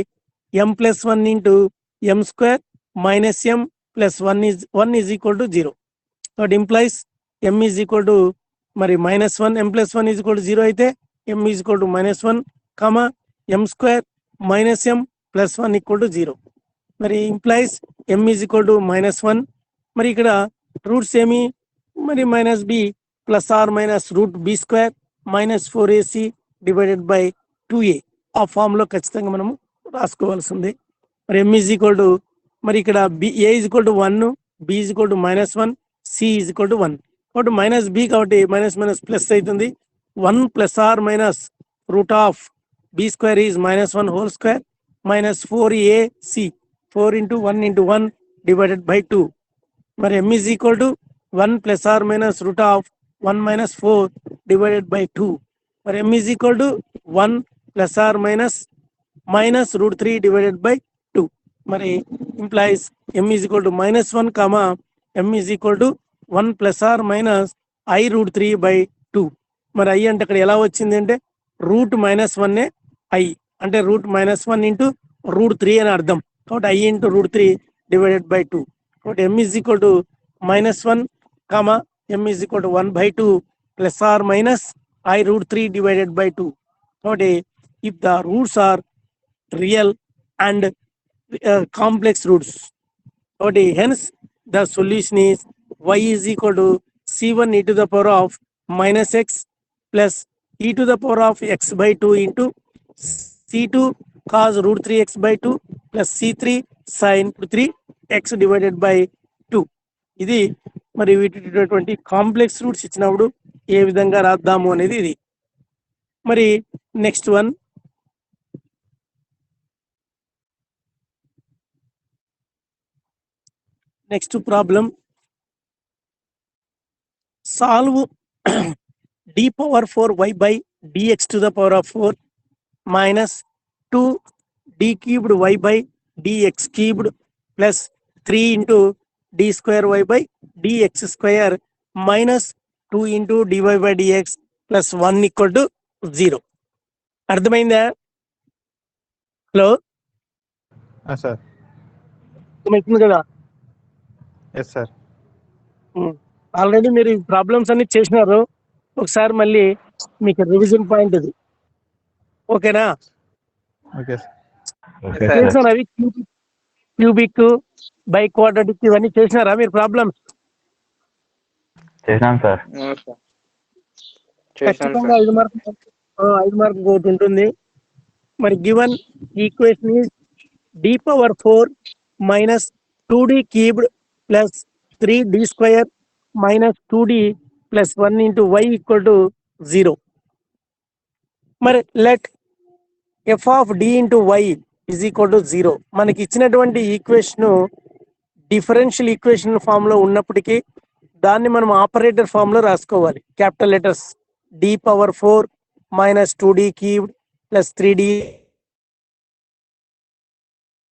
m plus 1 into m square minus m plus 1 is equal to 0. కాబట్టి implies m is equal to మరి -1 m plus 1 is equal to 0 అయితే m is equal to -1 comma m square minus m plus 1 equal to 0. మరి implies m is equal to -1. మరి ఇక్కడ roots ఏమి మరి -b plus or minus root b square minus 4ac divided by 2a ఆ form లో ఖచ్చితంగా మనము రాసుకోవాల్సింది. మరి m is equal to మరి ఇక్కడ a is equal to 1, b is equal to -1, c is equal to 1. కాబట్టి -b కాబట్టి మైనస్ ప్లస్ అవుతుంది. 1 plus or minus root of b square is -1 whole square minus 4ac 4 into 1 into 1 divided by 2. మరి m is equal to 1 plus or minus root of 1 minus 4 divided by 2. మరి m is equal to 1 plus or minus root 3 divided by 2. మరి implies m is equal to -1 comma m is equal to 1 plus or minus I root 3 by 2. మరి i అంటే అక్కడ ఎలా వచ్చింది అంటే route -1 i అంటే route -1 into root 3 అని అర్థం. కాబట్టి i into root 3 divided by 2. కాబట్టి m is equal to -1 comma m is equal to 1/2 plus or minus I root 3 divided by 2. Okay, if the roots are real and complex roots. Okay, hence the solution is y is equal to c1 e to the power of minus x plus e to the power of x by 2 into c2 cos root 3x by 2 plus c3 sin 3x divided by 2. ఇది మరి వీటిటువంటి complex roots ఇచ్చినప్పుడు ఏ విధంగా రాద్దాము అనేది ఇది. మరి next one, next problem, solve d power 4y by dx to the power of 4 minus 2 d cubed y by dx cubed plus 3 into d square y by dx square minus 2 into dy by dx plus 1 equal to 0. అర్థమైందా? Hello, sir. అర్థమవుతుంది కదా? Yes sir. Already మీరు ఈ problems అన్ని చేసినారు. ఒకసారి మళ్ళీ మీకు రివిజన్ పాయింట్ ఇది. ఓకేనా? ఓకే చేసినారా? అవి క్యూబిక్, బై క్వాడ్రాటిక్ ఇవన్నీ చేసినారా మీరు ప్రాబ్లమ్స్? చేశాను సార్. ఖచ్చితంగా 5 మార్క్ ఒకటి ఉంటుంది. మరి given equation is d power 4 minus 2d cubed plus 3d square minus 2d plus 1 into y equal to 0. మరి let f of d into y is equal to 0. మనకి ఇచ్చినటువంటి ఈక్వేషన్ డిఫరెన్షియల్ ఈక్వేషన్ ఫామ్ లో ఉన్నప్పటికీ దాన్ని మనం operator form లో రాసుకోవాలి. Capital letters d power 4 minus 2d cubed plus 3d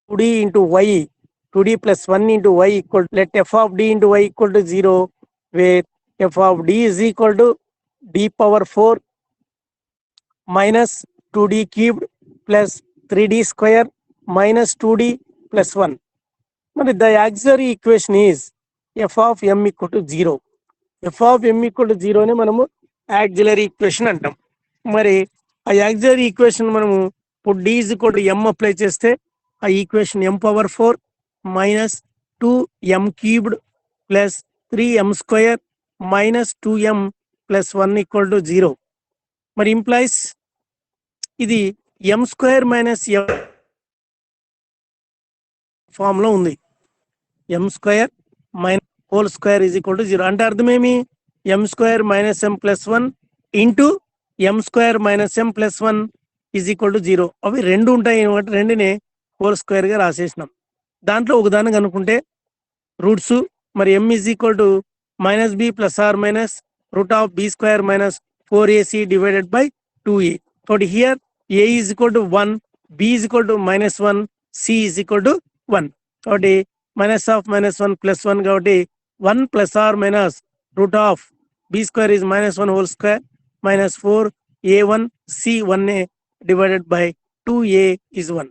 2d into y, 2d plus 1 into y equal to, let f of d into y equal to 0, where f of d is equal to d power 4 minus 2d cubed plus 3d square minus 2d plus 1. But the auxiliary equation is f of m equal to 0. f of m equal to 0 ని మనము auxiliary equation అంటాం. మరి ఆ auxiliary equation మనము ఇప్పుడు d is equal to m apply చేస్తే ఆ equation m power 4 minus 2m cubed plus 3m square minus 2m plus 1 equal to 0. మరి ఇంప్లైస్ ఇది m square minus m form లో ఉంది. m square minus whole square is equal to 0 అంటే అర్థమేమి? m square minus m plus 1 into m square minus m plus 1 is equal to 0. అవి రెండు ఉంటాయి అనమాట. రెండునే whole square గా రాసేసినాం. దాంట్లో ఒకదాన్ని కనుక్కుంటే రూట్స్ మరి m is equal to minus b plus or minus root of b square minus 4ac divided by 2a. So here a is equal to 1, b is equal to minus 1, c is equal to 1. So minus of minus 1 plus 1 కాబట్టి 1 plus or minus root of b square is minus 1 whole square minus 4a1 c1a divided by 2a is 1.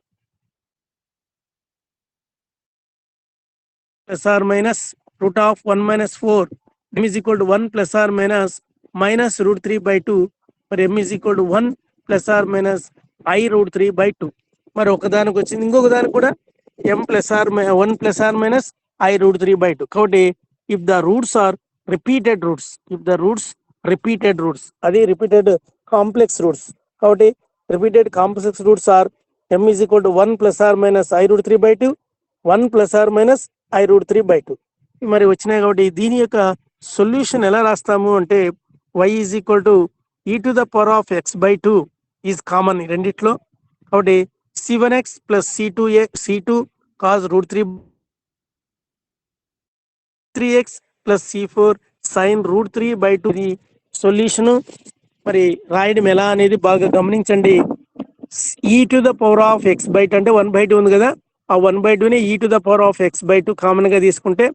Plus or minus root of 1 minus 4 m is equal to 1 plus or minus root 3 by 2 మరి m is equal to 1 plus or minus I root 3 by 2. మరి ఒకదానికి వచ్చింది, ఇంకొక దానికి కూడా m plus or 1 plus or minus I root 3 by 2. కాబట్టి if the roots are repeated roots, అది repeated complex roots కాబట్టి repeated complex roots are m is equal to 1 plus or minus I root 3 by 2, 1 plus or minus I root 3 by 2 మరి వచ్చినాయి. కాబట్టి దీని యొక్క solution ఎలా రాస్తాము అంటే y is equal to e to the power of x by 2 is common రెండిట్లో. కాబట్టి c1x plus c2 cos root 3x plus c4 sin root 3 by 2 ఇది సొల్యూషను. మరి రాయడం ఎలా అనేది బాగా గమనించండి. e to the power of x by 2 అంటే 1/2 ఉంది కదా, ఆ 1/2ని e to the power of x by 2 common గా తీసుకుంటే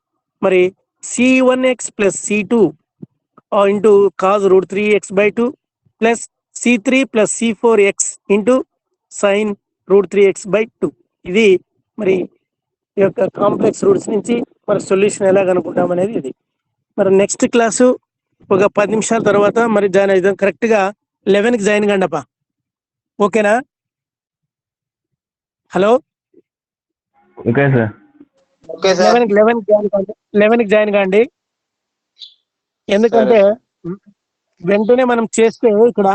మరి c1x plus c2 into cos root 3x by 2 plus c3 plus c4x into sin root 3x by 2. ఇది మరి ఈ యొక్క కాంప్లెక్స్ రూట్స్ నుంచి మరి సొల్యూషన్ ఎలా కనుక్కుంటాం అనేది ఇది. మరి నెక్స్ట్ క్లాసు ఒక 10 నిమిషాల తర్వాత మరి జాయిన్ అవుతాం. కరెక్ట్గా 11కి జాయిన్ కండపా. ఓకేనా? Hello, okay sir. Okay sir. 11కి జాయిన్ కాండి. ఎందుకంటే సరే వెంటనే మనం చేస్తే ఇక్కడ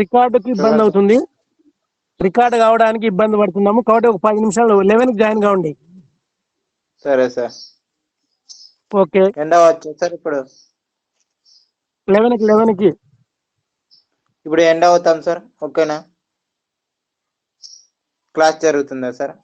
రికార్డుకి ఇబ్బంది సార్. అవుతుంది. రికార్డు కావడానికి ఇబ్బంది పడుతున్నాము కాబట్టి ఒక 10 నిమిషాలు 11కి జాయిన్ కావండి. సరే సార్. ఓకే, ఎండ వచ్చా సార్ ఇప్పుడు? 11కి ఇప్పుడు ఎండ అవుతాం సార్. ఓకేనా? క్లాస్ జరుగుతుందా సార్?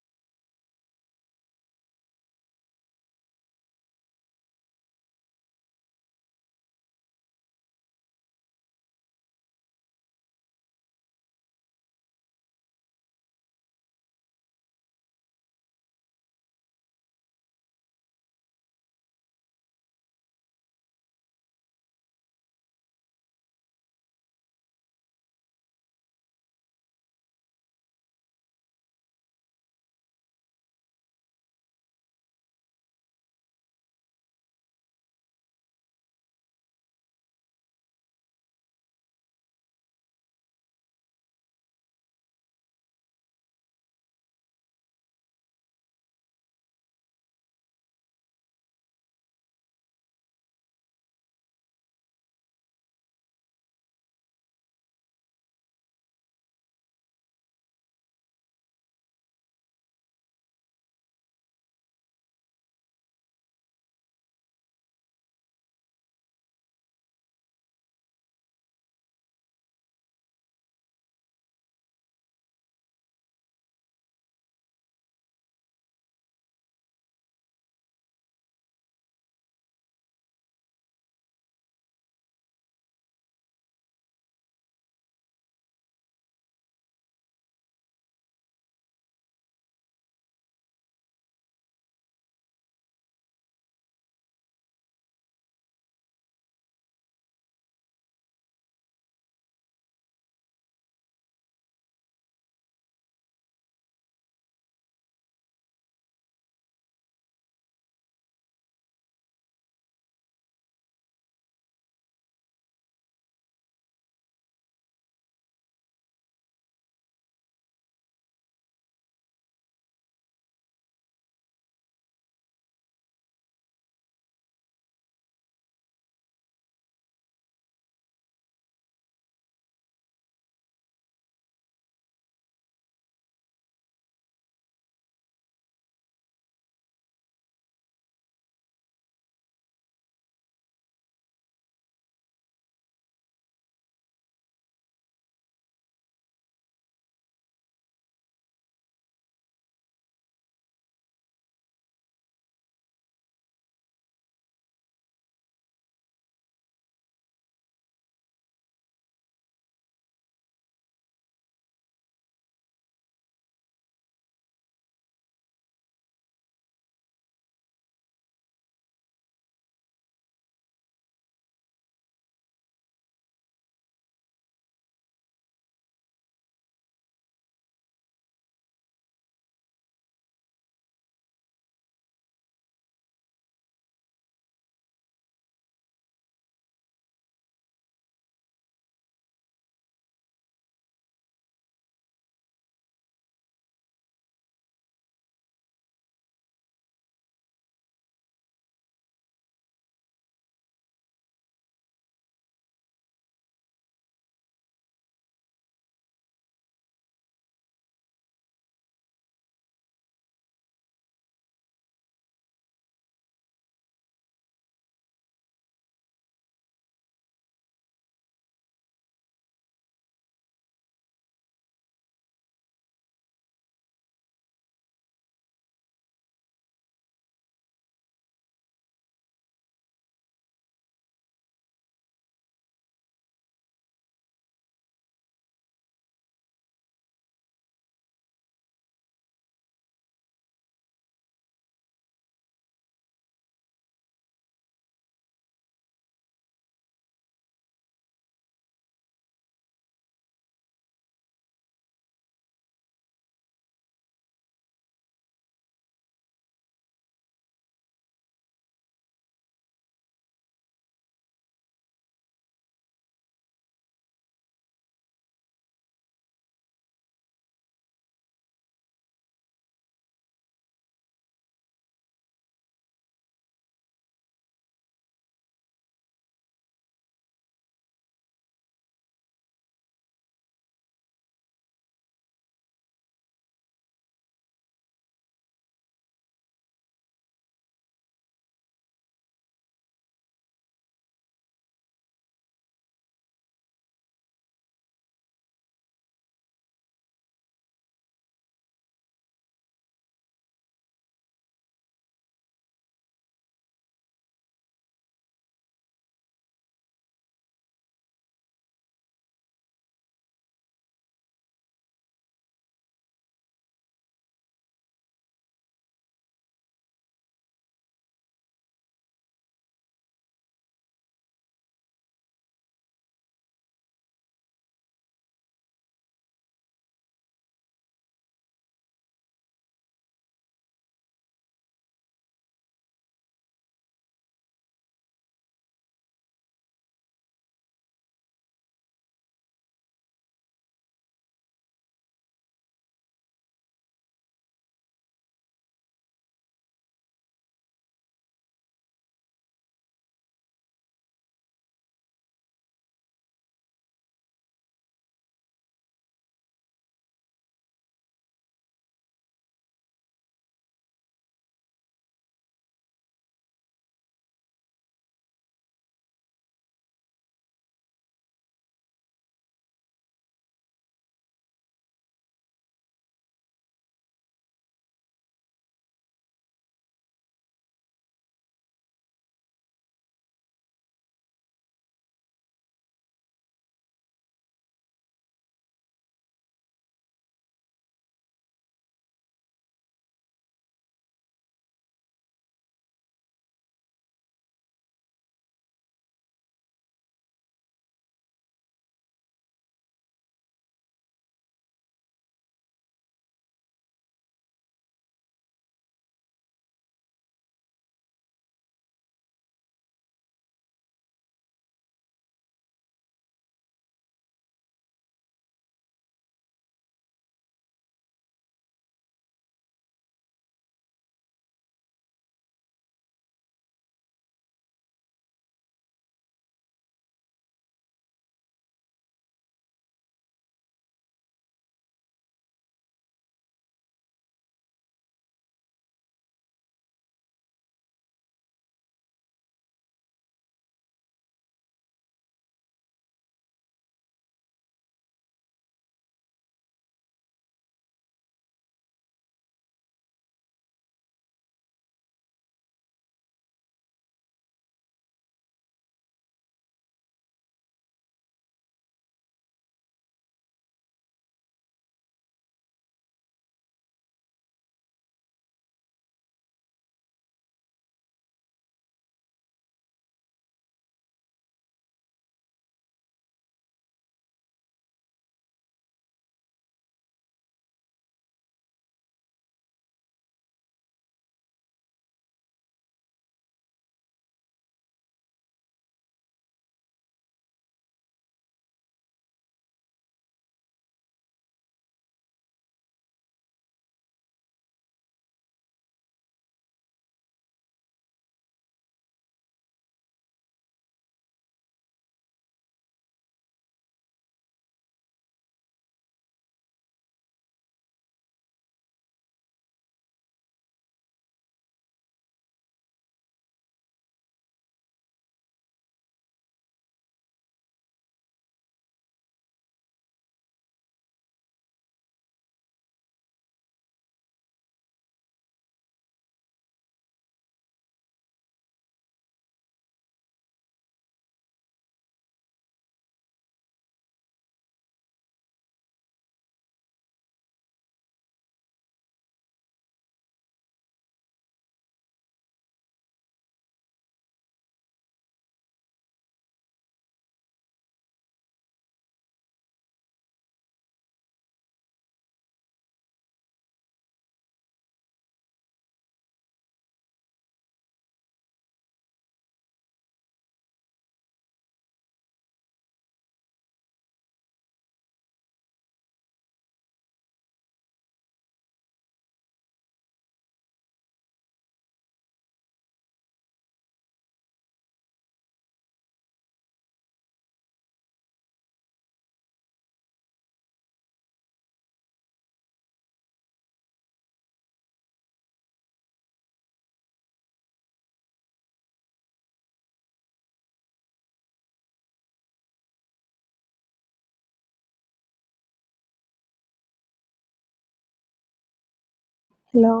Hello.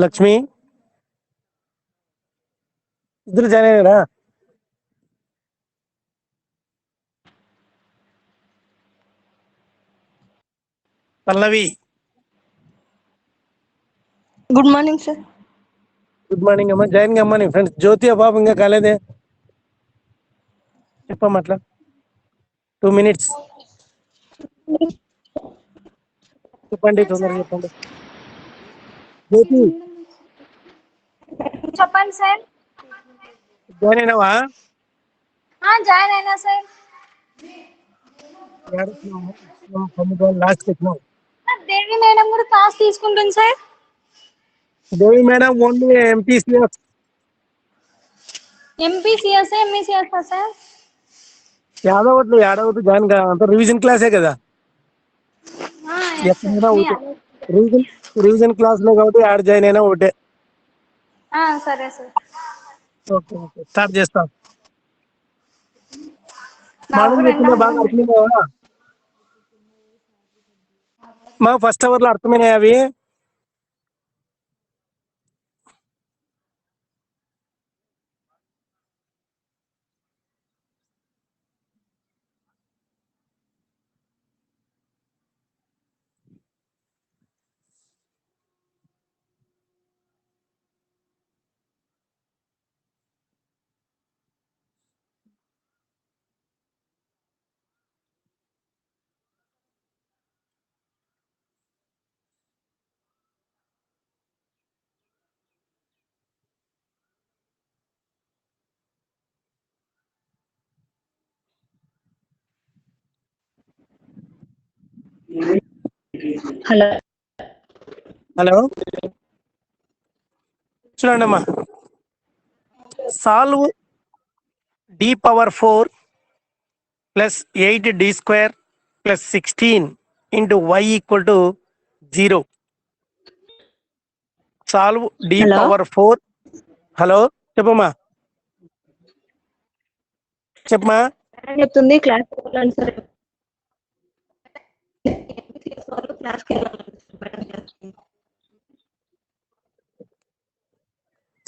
లక్ష్మి ఇద్దరు జాయిన్ అయ్యారా? పల్లవి Good morning, sir. Good morning అమ్మా. జాయిన్ అమ్మా నీ ఫ్రెండ్స్. జ్యోతి ఆ పాప ఇంకా కాలేదే, చెప్పమ్మా అట్లా 2 minutes చెప్పండి, తొందరగా చెప్పండి. జ్యోతి చెప్పండి సార్. జాయిన్ అయినావా? జాయిన్ అయినా సార్. లాస్ట్ వచ్చినావు. దేవి మేడం కూడా క్లాస్ తీసుకుంటుంది sir. Devi madam only MPCS. MPCS MECS sir. యాదవట్లు జాయిన్ కా, అంత రివిజన్ క్లాసే కదా. ఎక్కడైనా ఒకటే రివిజన్ క్లాస్ లో కాబట్టి యాడ్ జాయిన్ అయినా ఒకటే. సరే సార్. ఓకే ఓకే, స్టార్ట్ చేస్తాం. నాకు మార్నింగ్ చెప్పిందా బాగా అర్థమైనావా? మా ఫస్ట్ అవర్ లో అర్థమైనాయి అవి. Hello. హలో, చూడండి అమ్మా. Solve d⁴ plus 8d² plus 16 into y equal to 0. Solve d⁴. Hello చెప్పమ్మా, చెప్పమా. చెప్తుంది class sir.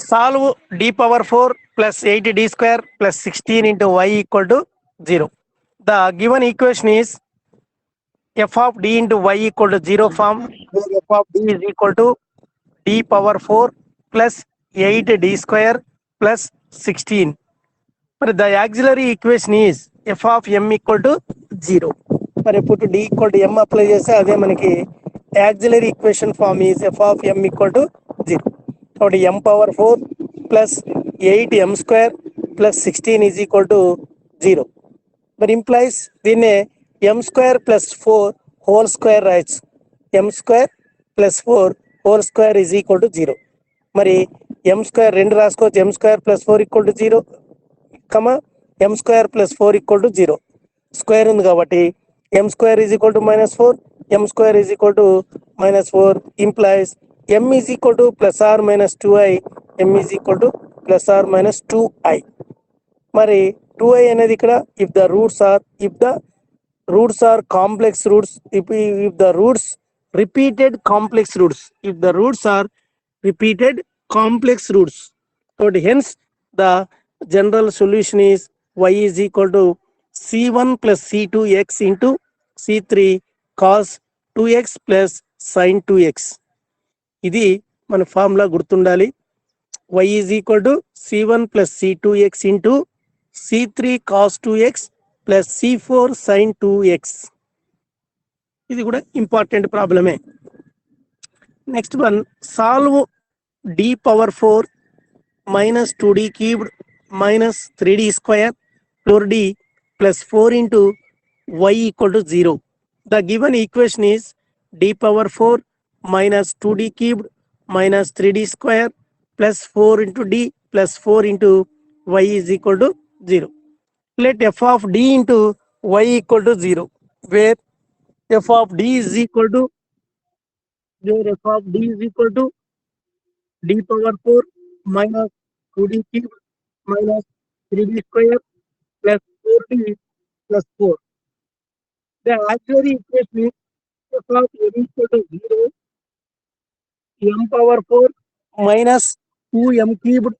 Solve d⁴ plus 8d² plus 16 into y equal to 0. The given equation is f of d into y equal to 0 form, where f of d is equal to d⁴ plus 8d² plus 16. But the auxiliary equation is f of m equal to 0. మరి ఇప్పుడు d equal to m apply చేస్తే అదే మనకి auxiliary equation form is f of m equal to 0. కాబట్టి m power 4 plus 8m square plus 16 is equal to 0. మరి implies దీన్నే m square plus 4 whole square రాయొచ్చు. m square plus 4 whole square is equal to 0. మరి m square 2 రాసుకోవచ్చు. m square plus 4 equal to 0 comma m square plus 4 equal to 0. Square ఉంది కాబట్టి m square is equal to -4, m square is equal to -4 implies m is equal to plus or minus 2i, m is equal to plus or minus 2i. మరి 2i అనేది ఇక్కడ if the roots are complex roots, if the roots repeated complex roots, if the roots are repeated complex roots, so hence the general solution is y is equal to c1 plus c2x into c3 cos 2x plus sin 2x. ఇది మన formula గుర్తుండాలి. y is equal to c1 plus c2x into c3 cos 2x plus c4 sin 2x. ఇది కూడా important ప్రాబ్లమే. Next one, solve d power 4 minus 2d cubed minus 3d square 4d plus 4 into y equal to 0. The given equation is d power 4 minus 2d cubed minus 3d square plus 4 into d plus 4 into y is equal to 0. Let f of d into y equal to 0, where f of d is equal to d power 4 minus 2d cubed minus 3d square plus 4d plus 4. The auxiliary equation is f of m equal to 0, m power 4 minus 2m cubed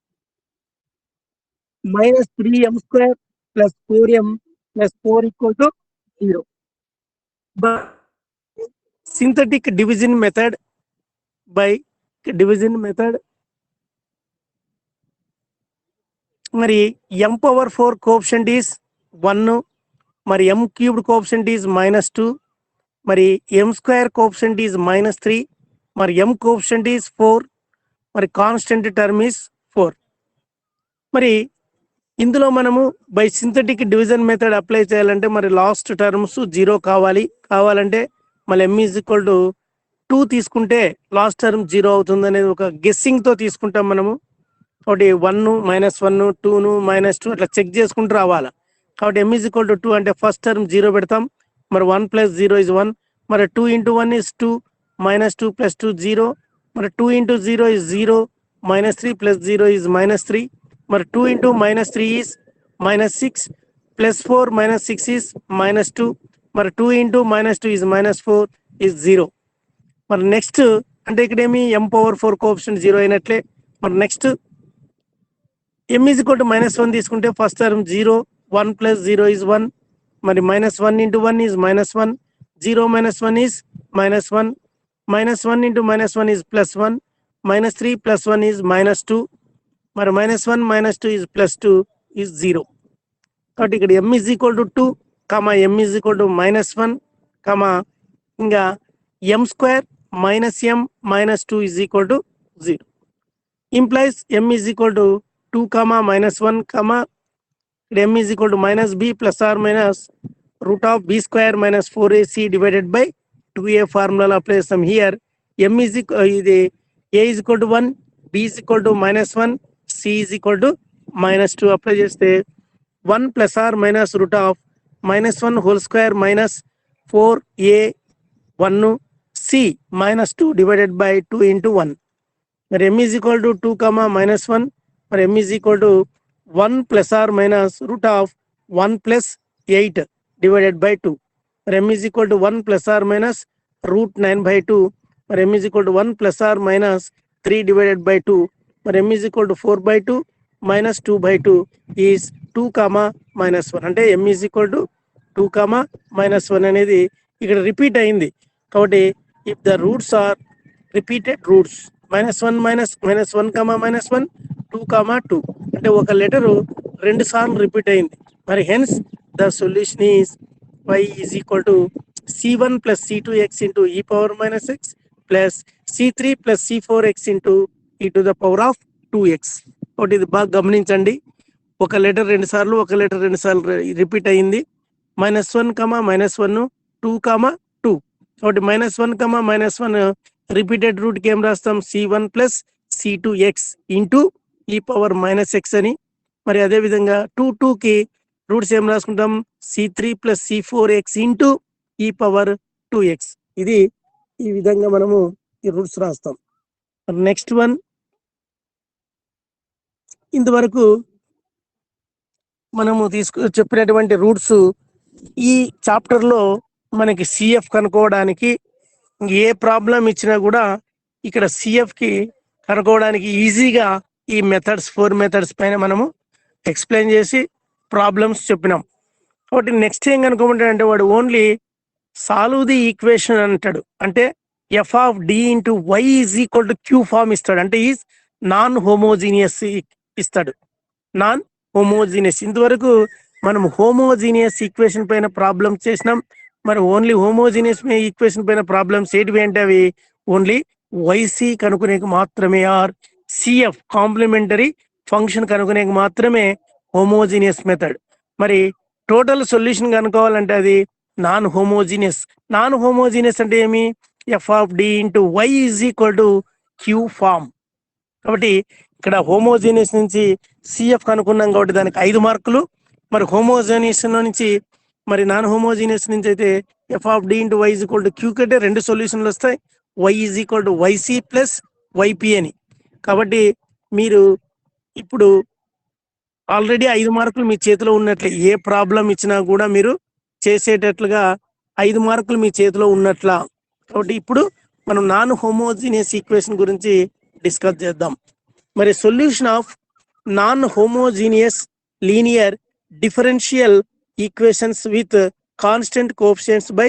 minus 3m square plus 4m plus 4 equal to 0. But synthetic division method, by division method, మరి m power 4 coefficient is 1, మరి m cubed coefficient is -2, మరి m square coefficient is -3, మరి m coefficient is 4, మరి constant term is 4. మరి ఇందులో మనము by synthetic division method apply చేయాలంటే మరి లాస్ట్ టర్మ్స్ 0 కావాలంటే మళ్ళీ m ఈజ్ ఈక్వల్ టు 2 తీసుకుంటే లాస్ట్ టర్మ్ 0 అవుతుంది అనేది ఒక గెస్సింగ్తో తీసుకుంటాం మనము. కాబట్టి 1 -1 2 -2 అట్లా చెక్ చేసుకుంటూ రావాలా. కాబట్టి m ఈజ్ ఈక్వల్ టు 2 అంటే ఫస్ట్ టర్మ్ 0 పెడతాం. మరి 1 + 0 = 1, మరి 2 × 1 = 2, -2 + 2 0, మరి 2 × 0 = 0, -3 + 0 = -3, మరి 2 × -3 is -6, +4 - 6 is -2, మరి 2 × -2 is -4 is 0. మరి నెక్స్ట్ అంటే ఇక్కడ ఏమి m పవర్ 4 కోఎఫిషియంట్ 0 అయినట్లే. మరి next m is equal to -1 తీసుకుంటే ఫస్ట్ టర్మ్ 0, 1 + 0 is 1, మరి -1 × 1 is -1, 0 - 1 is -1, -1 × -1 is +1, -3 + 1 is -2, మరి -1 - 2 is +2 is 0. కాబట్టి ఇక్కడ m is equal to 2, m is equal to -1, ఇంకా m square -m -2 is equal to 0. Implies m is equal to 2, -1, m is equal to -b plus or minus root of b square minus 4ac divided by 2a formula apply some here. M is equal a is equal to 1, b is equal to -1, c is equal to -2 apply చేస్తే 1 plus or minus root of -1 whole square minus 4a 1 c -2 divided by 2 into 1. మరి m is equal to 2, -1, మరి m is equal to 1 plus or minus root of 1 plus 8 divided by 2. మరి m is equal to 1 plus or minus root 9/2. మరి m is equal to 1 plus or minus 3 divided by 2. మరి m is equal to 4/2 minus 2/2 is 2, -1. అంటే m is equal to 2, -1 అనేది ఇక్కడ repeat అయింది. కాబట్టి if the roots are repeated roots, -1 -1, -1, 2, 2 అంటే ఒక letter 2 సార్లు రిపీట్ అయింది. మరి hence the solution is y is equal to c1 plus c2x into e power minus x plus c3 plus c4x into e to the power of 2x. ఒకటి ఇది బాగా గమనించండి, ఒక లెటర్ రెండు సార్లు ఒక లెటర్ రెండు సార్లు రిపీట్ అయ్యింది. -1, -1, 2, 2. కాబట్టి -1, రిపీటెడ్ రూట్ కి ఏం రాస్తాం, c1 ప్లస్ c2x ఇంటూ ఈ పవర్ -x అని. మరి అదే విధంగా 2 కి రూట్స్ ఏం రాసుకుంటాం, c3 ప్లస్ c4x ఇంటూ ఈ పవర్ 2x. ఇది ఈ విధంగా మనము ఈ రూట్స్ రాస్తాం. నెక్స్ట్ వన్, ఇంతవరకు మనము చెప్పినటువంటి రూట్స్ ఈ చాప్టర్ లో మనకి సిఎఫ్ కనుక్కోవడానికి ఏ ప్రాబ్లం ఇచ్చినా కూడా ఇక్కడ సిఎఫ్ కి కనుక్కోవడానికి ఈజీగా ఈ మెథడ్స్ 4 మెథడ్స్ పైన మనము ఎక్స్ప్లెయిన్ చేసి ప్రాబ్లమ్స్ చెప్పినాం. కాబట్టి నెక్స్ట్ ఏం కనుక్కోమంటాడంటే వాడు ఓన్లీ సాల్వ్ ది ఈక్వేషన్ అంటాడు. అంటే F of D into y is equal to q form ఇస్తాడు. అంటే ఈజ్ నాన్ హోమోజీనియస్ ఇస్తాడు, నాన్ హోమోజీనియస్. ఇంతవరకు మనం హోమోజీనియస్ ఈక్వేషన్ పైన ప్రాబ్లమ్స్ చేసినాం. మరి ఓన్లీ హోమోజీనియస్ ఈక్వేషన్ పైన ప్రాబ్లమ్స్ ఏంటివి అంటే అవి ఓన్లీ వైసీ కనుక్కునేకి మాత్రమే, ఆర్ సిఎఫ్ కాంప్లిమెంటరీ ఫంక్షన్ కనుక్కునేకి మాత్రమే హోమోజీనియస్ మెథడ్. మరి టోటల్ సొల్యూషన్ కనుక్కోవాలంటే అది నాన్ హోమోజీనియస్. నాన్ హోమోజీనియస్ అంటే ఏమి, f of D into y is equal to q form. కాబట్టి ఇక్కడ హోమోజీనియస్ నుంచి సిఎఫ్ కనుక్కున్నాం కాబట్టి దానికి 5 మార్కులు. మరి హోమోజీనియస్ నుంచి మరి నాన్ హోమోజీనియస్ నుంచి అయితే f of D into y is equal to q కంటే 2 సొల్యూషన్లు వస్తాయి, y is equal to YC plus YP అని. కాబట్టి మీరు ఇప్పుడు ఆల్రెడీ 5 మార్కులు మీ చేతిలో ఉన్నట్లే, ఏ ప్రాబ్లం ఇచ్చినా కూడా మీరు చేసేటట్లుగా 5 మార్కులు మీ చేతిలో ఉన్నట్లా. కాబట్టి ఇప్పుడు మనం నాన్ హోమోజీనియస్ ఈక్వేషన్ గురించి డిస్కస్ చేద్దాం. మరి solution of non homogeneous linear differential equations with constant coefficients by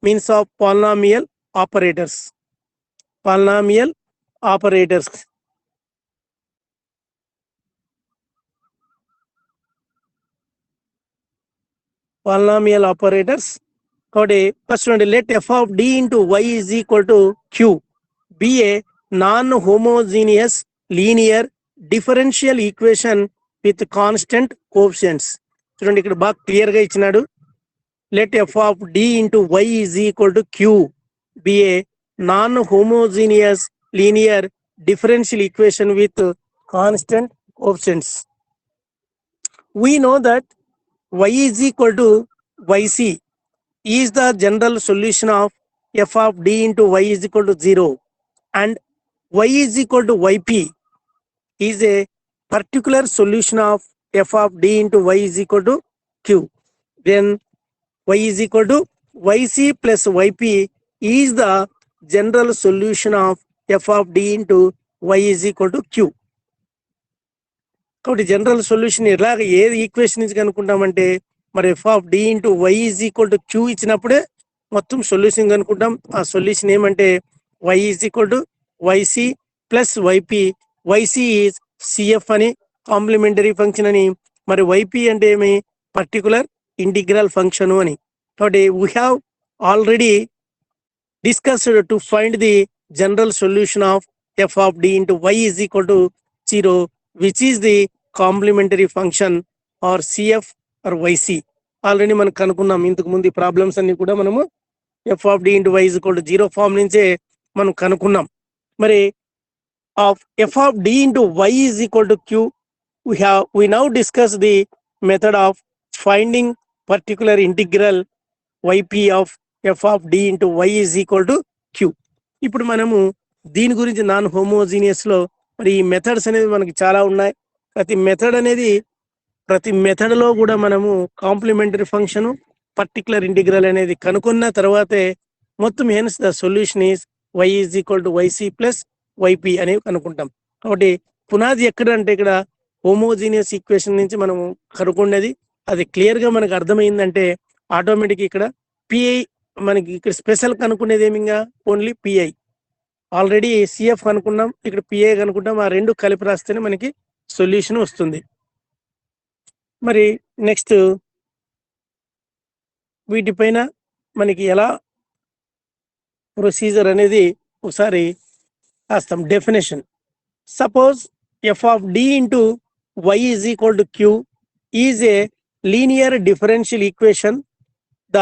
means of polynomial operators. Polynomial operators. Polynomial operators. కాబట్టి ఫస్ట్ చూడండి, let f of d into y is equal to q be a non-homogeneous linear differential equation with constant coefficients. చూడండి ఇక్కడ బాగా clear గా ఇచ్చినాడు, let f of d into y is equal to q be a non-homogeneous linear differential equation with constant coefficients. We know that y is equal to yc is the general solution of f of d into y is equal to 0 and y is equal to yp is a particular solution of f of d into y is equal to q. Then y is equal to yc plus yp is the general solution of f of d into y is equal to q. కాబట్టి general solution ఎలాగ ఏ equation నుంచి కనుక్కుంటామంటే మరి F of D into y is equal to Q ఇచ్చినప్పుడే మొత్తం solution కనుక్కుంటాం. ఆ సొల్యూషన్ ఏమంటే y is equal to yc plus yp. Yc is CF అని, కాంప్లిమెంటరీ ఫంక్షన్ అని. మరి వైపి అంటే ఏమి, పర్టికులర్ ఇంటిగ్రల్ ఫంక్షన్ అని. కాబట్టి we have already discussed to find the general solution of F of D into y is equal to 0 which is the complementary function or CF or YC. Already మనం కనుక్కున్నాం ఇంతకు ముందు. ఈ problems అన్ని కూడా మనము f of D into y is equal to 0 form నుంచే మనం కనుక్కున్నాం. మరి of F of D into y is equal to q we now discuss the method of finding particular integral yp of f of d into y is equal to q. ఇప్పుడు మనము దీని గురించి non homogeneous లో మరి ఈ methods అనేది మనకి చాలా ఉన్నాయి. ప్రతి మెథడ్ లో కూడా మనము కాంప్లిమెంటరీ ఫంక్షన్, పర్టికులర్ ఇంటిగ్రల్ అనేది కనుక్కున్న తర్వాతే మొత్తం hence the solution is y is equal to YC plus YP అనేవి కనుక్కుంటాం. కాబట్టి పునాది ఎక్కడ అంటే ఇక్కడ హోమోజీనియస్ ఈక్వేషన్ నుంచి మనం కనుక్కున్నది అది క్లియర్ గా మనకు అర్థమైందంటే ఆటోమేటిక్ ఇక్కడ పిఐ మనకి ఇక్కడ స్పెషల్ కనుక్కునేది ఏమిగా ఓన్లీ పిఐ. ఆల్రెడీ సిఎఫ్ కనుక్కున్నాం, ఇక్కడ పిఏ కనుక్కుంటాం. ఆ రెండు కలిపి రాస్తేనే మనకి సొల్యూషన్ వస్తుంది. మరి నెక్స్ట్ వీటిపైన మనకి ఎలా ప్రొసీజర్ అనేది ఒకసారి రాస్తాం. Definition: suppose f of D into y is equal to q is a linear differential equation. The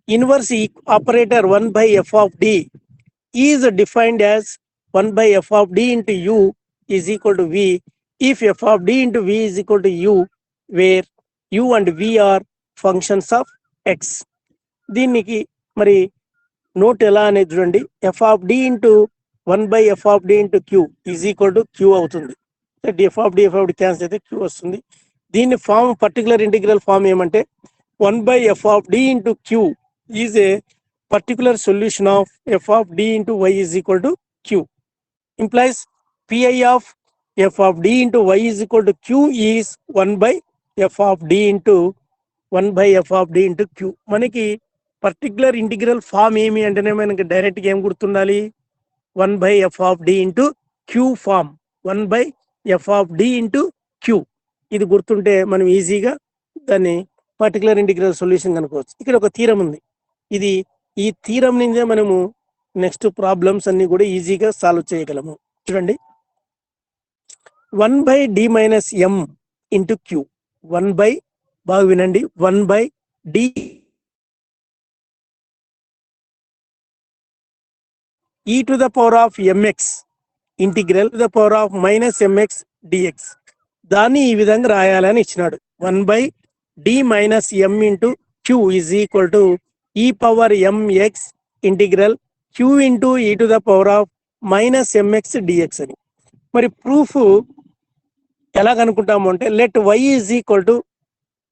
inverse operator 1 by f of d is defined as 1 by f of d into u is equal to v if f of d into v is equal to u, where u and v are functions of x. దీనికి మరి note ఎలా అనేది చూడండి. F of D into 1 by f of d into q is equal to q అవుతుంది. F of d cancel అయితే q వస్తుంది. దీన్ని form particular integral form ఏమంటే 1 by f of d into q is a particular solution of f of d into y is equal to q, implies pi of f of d into y is equal to q is 1 by f of d into 1 by f of d into q. మనకి particular integral form ఏమి అంటేనే మనకి డైరెక్ట్గా ఏం గుర్తుండాలి? 1 by f of d into q form, 1 by f of d into q. ఇది గుర్తుంటే మనం ఈజీగా దాన్ని పర్టికులర్ ఇంటిగ్రల్ సొల్యూషన్ కనుకోవచ్చు. ఇక్కడ ఒక థీరం ఉంది. ఇది ఈ థీరం నుంచే మనము నెక్స్ట్ ప్రాబ్లమ్స్ అన్ని కూడా ఈజీగా సాల్వ్ చేయగలము. చూడండి, 1 by d minus m into q, 1 by, బాగా వినండి, 1 by d e to the power of mx integral to the power of minus mx dx. దాన్ని ఈ విధంగా రాయాలని ఇచ్చినాడు. 1 by d minus m into q is equal to e power mx integral q into e to the power of minus mx dx అని. మరి proof ఎలా కనుక్కుంటాము అంటే, let y is equal to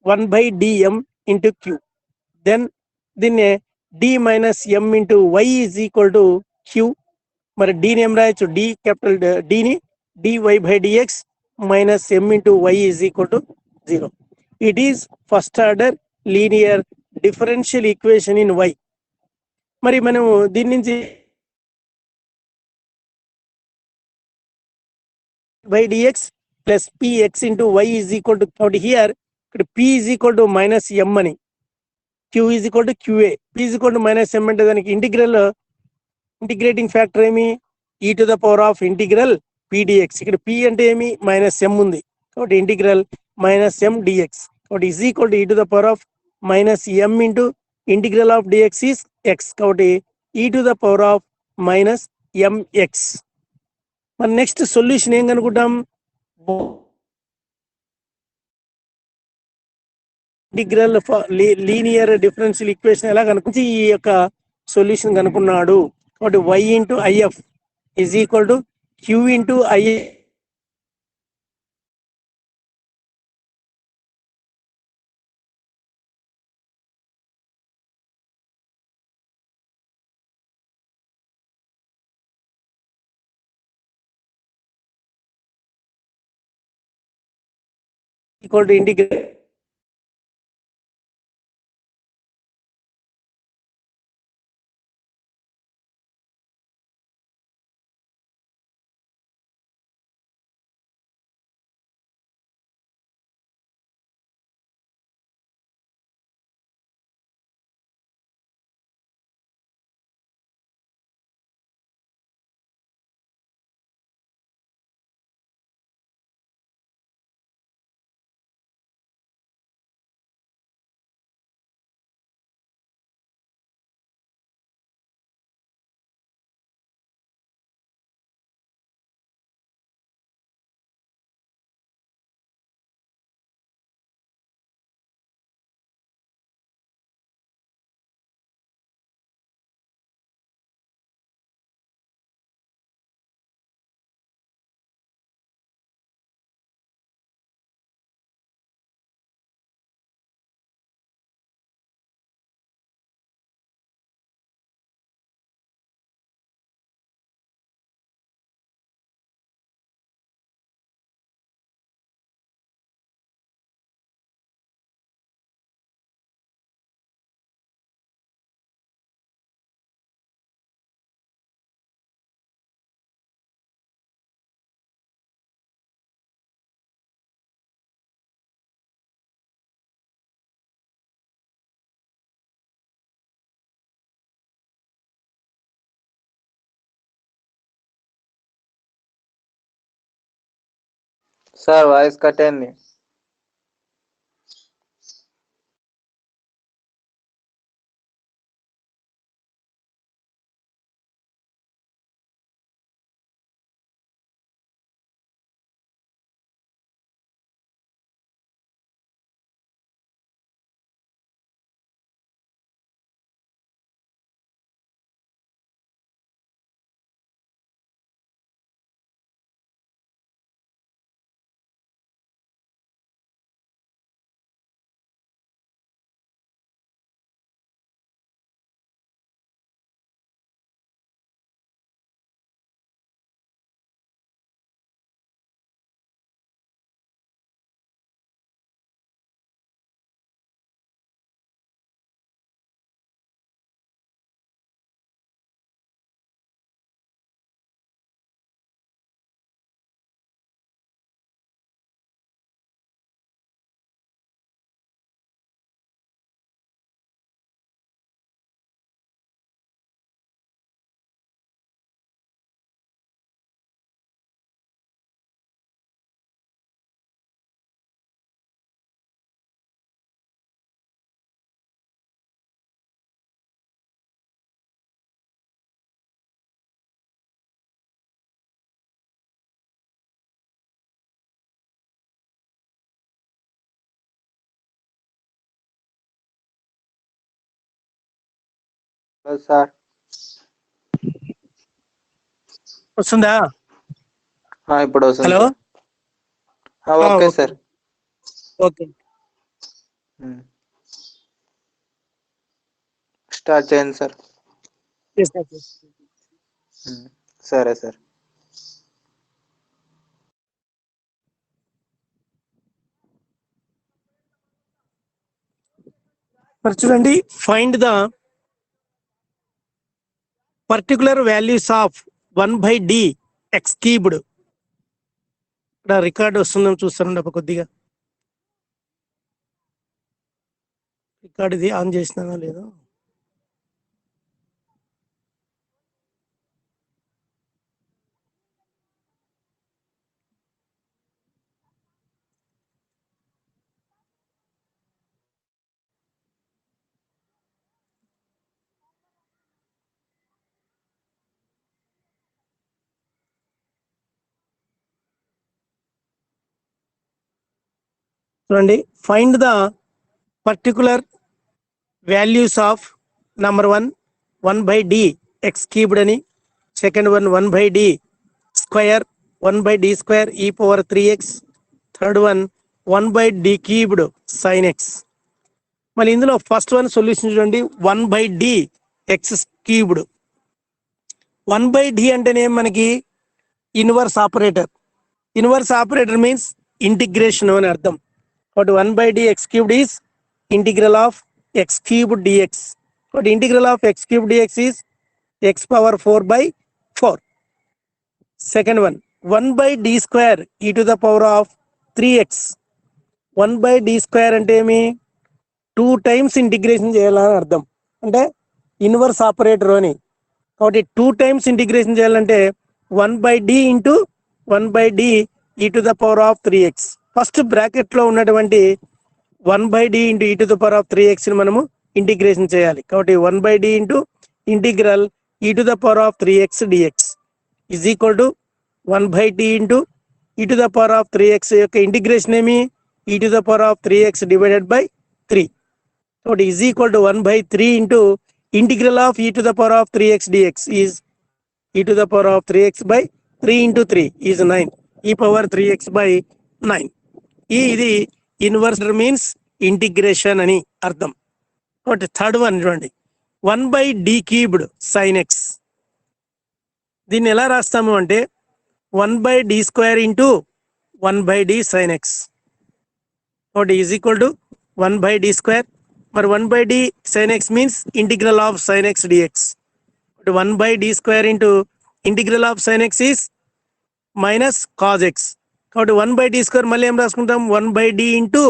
1 by dm into q, then దీన్నే d minus m into y is equal to q. మరి డీని ఏం రాయొచ్చు? డి క్యాపిటల్ డీని dy by dx minus m into y is equal to 0. It is first order linear differential equation in y. మరి మనము దీని నుంచి by dx plus px into y is equal to, కాబట్టి హియర్ ఇక్కడ p is equal to minus m అని, q is equal to qa, p is equal to minus m అంటే దానికి integrating factor ఏమి? e to the power of integral pdx. ఇక్కడ p అంటే ఏమి? Minus m ఉంది, కాబట్టి ఇంటిగ్రల్ మైనస్ m dx. కాబట్టి is equal to e to the power of minus m into integral of dx is x. కాబట్టి e to the power of minus mx. మరి next solution ఏం కనుక్కుంటాం? Integral linear differential equation ఎలా కనుక్కుంటే ఈ యొక్క solution కనుక్కున్నాడు. కాబట్టి y into if is equal to q into I equal to integral sir voice cut అయింది. Sir వస్తుందా? ఇప్పుడు వస్తుంది hello. Sir. Okay sir. Okay, start చేయండి సార్. చేస్తా. సరే సార్. మరి చూడండి, find the particular values of 1/d x cubed. ఇక్కడ రికార్డ్ వస్తుందని చూస్తారండి ఒక కొద్దిగా. రికార్డ్ ఇది ఆన్ చేసినా లేదో. చూడండి, find the particular values of number 1 1/d x cubed అని, second one 1/d square 1/d square e power 3x, third one 1/d cubed sin x. మళ్ళీ ఇందులో ఫస్ట్ వన్ సొల్యూషన్ చూడండి, 1/d ఎక్స్ క్యూబ్డ్. 1/d అంటేనే మనకి inverse operator. Inverse operator means integration అని అర్థం. కాబట్టి 1/d x cubed is integral of x cubed dx. But integral of x cubed dx is x power 4/4. Second one 1/d square e to the power of 3x. 1/d square అంటే ఏమి? 2 times integration చేయాలని అర్థం. అంటే inverse operator అని. కాబట్టి 2 times integration చేయాలంటే 1/d into 1/d e to the power of 3x. First bracket లో ఉన్నటువంటి 1/d into e to the power of 3x ని మనము ఇంటిగ్రేషన్ చేయాలి. కాబట్టి 1/d into integral e to the power of 3x dx is equal to 1/d into e to the power of 3x యొక్క integration ఏమి? e to the power of 3x divided by 3. కాబట్టి is equal to 1/3 into integral of e to the power of 3x dx is e to the power of 3x by 3 into 3 is 9. e power 3x by 9. ఇది inverse means integration అని అర్థం. కాబట్టి third one చూడండి, 1/d cubed sin x. దీన్ని ఎలా రాస్తాము అంటే 1/d square into 1/d sin x. కాబట్టి is equal to 1/d square. మరి 1/d sin x means integral of sin x dx. 1/d square into integral of sin x is minus cos x. కాబట్టి 1/d square మళ్ళీ ఏం రాసుకుంటాం? 1/d into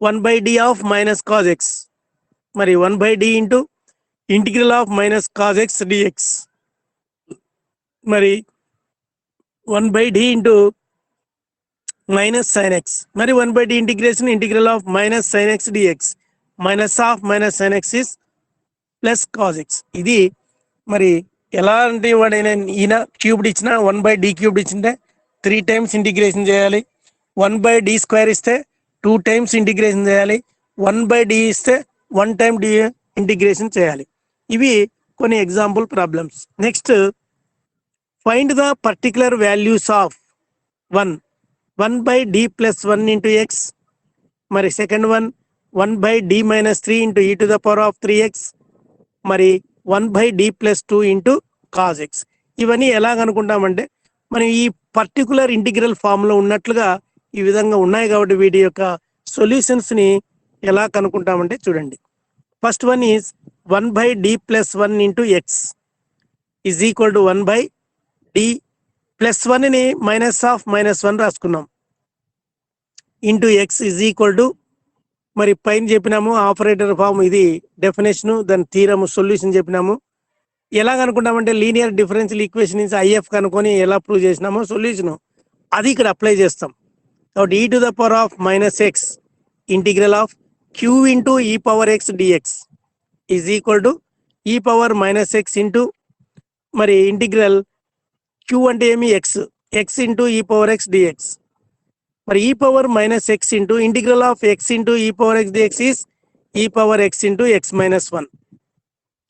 1/d of minus cos x. మరి 1/d into integral of minus cos x dx. మరి 1/d into minus sine x, మరి 1/d integration integral of minus sine x dx minus of minus sine x is plus cos x. ఇది మరి ఎలాంటి వాడైనా ఈయన cubed ఇచ్చిన 1/d cubed ఇచ్చింటే 3 times integration చేయాలి. 1/d square ఇస్తే 2 times ఇంటిగ్రేషన్ చేయాలి. 1/d ఇస్తే 1 time d ఇంటిగ్రేషన్ చేయాలి. ఇవి కొన్ని example problems. Next, find the particular values of 1/d plus 1 into x. మరి second one 1/d minus 3 into e to the power of 3x. మరి 1/d plus 2 into cos x. ఇవన్నీ ఎలా కనుక్కుంటామంటే మనం ఈ particular integral form లో ఉన్నట్లుగా ఈ విధంగా ఉన్నాయి కాబట్టి వీటి యొక్క సొల్యూషన్స్ ని ఎలా కనుక్కుంటామంటే చూడండి. First one is 1/d plus 1 into x is equal to 1/d plus 1 ని మైనస్ ఆఫ్ -1 రాసుకున్నాం into X is equal to, మరి పైన చెప్పినాము ఆపరేటర్ ఫామ్, ఇది డెఫినేషన్, దాని థీరము సొల్యూషన్ చెప్పినాము. ఎలా కనుక్కుంటామంటే లీనియర్ డిఫరెన్షియల్ ఈక్వేషన్ నుంచి ఐఎఫ్ కనుక్కొని ఎలా ప్రూవ్ చేసినామో సొల్యూషన్ అది ఇక్కడ అప్లై చేస్తాం. కాబట్టి e to the power of -x integral of q into e power x dx is equal to e power -x into మరి ఇంటిగ్రల్ q అంటే ఏమి x into e power x dx. మరి e power -x into integral of x into e power x dx is e power x into x -1.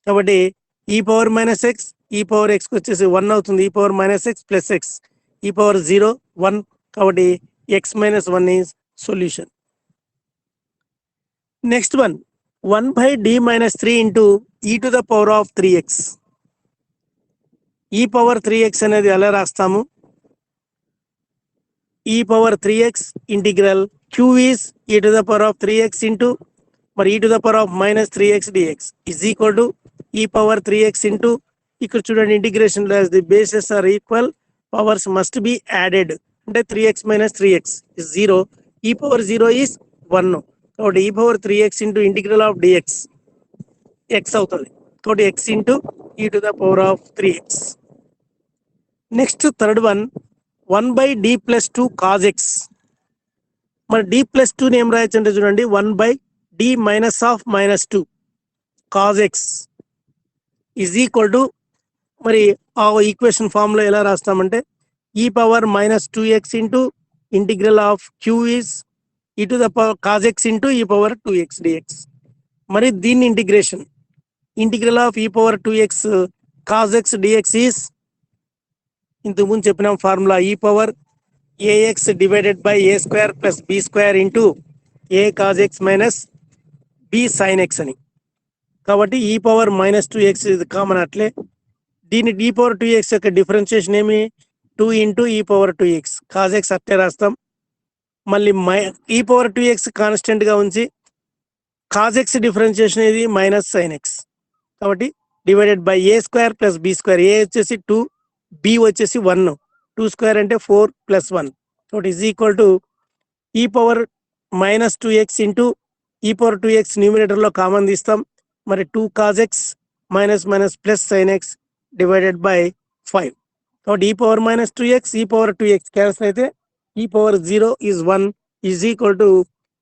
కాబట్టి e power -x e power x వచ్చేసి 1 అవుతుంది. e power -x plus x e power 0 1. కాబట్టి x -1 is solution. Next one 1/d minus 3 into e to the power of 3x. e power 3x అనేది ఎలా రాస్తాము? e power 3x integral q is e to the power of 3x into మరి e to the power of -3x dx is equal to e power 3x into, ఇక్కడ చూడండి integration లో the bases are equal, powers must be added, అంటే 3x - 3x is 0, e power 0 is 1. కాబట్టి e power 3x into integral of dx x అవుతుంది. కాబట్టి x into e to the power of 3x. Next third one 1/d plus 2 cos x. మరి d plus 2 ని ఏం రాయొచ్చు అంటే చూడండి 1/d minus of -2 cos x is equal to, మరి ఆ ఈక్వేషన్ ఫామ్ లో ఎలా రాస్తామంటే e power -2x into integral of q is e to the power cos x into e power 2x dx. మరి దీన్ని integral of e power 2x cos x dx is ఇంతకుముందు చెప్పినాం formula e power ax divided by a square plus b square into a cos x minus b sin x అని. కాబట్టి e power -2x ఇది common. అట్లే దీని e power 2x యొక్క differentiation ఏమి 2 into e power 2x cos x అట్లే రాస్తాం. మళ్ళీ e power 2x కాన్స్టెంట్ గా ఉంచి cos x డిఫరెన్షియేషన్ ఇది మైనస్ sin x. కాబట్టి divided by a square plus b square, a వచ్చేసి 2 b వచ్చేసి 1, 2 స్క్వేర్ అంటే 4 + 1. కాబట్టి is equal to e power -2x into e power 2x numerator లో common తీస్తాం. మరి 2 cos x minus plus sin x divided by 5. కాబట్టి e power -2x e power 2x cancel అయితే e power 0 is 1 is equal to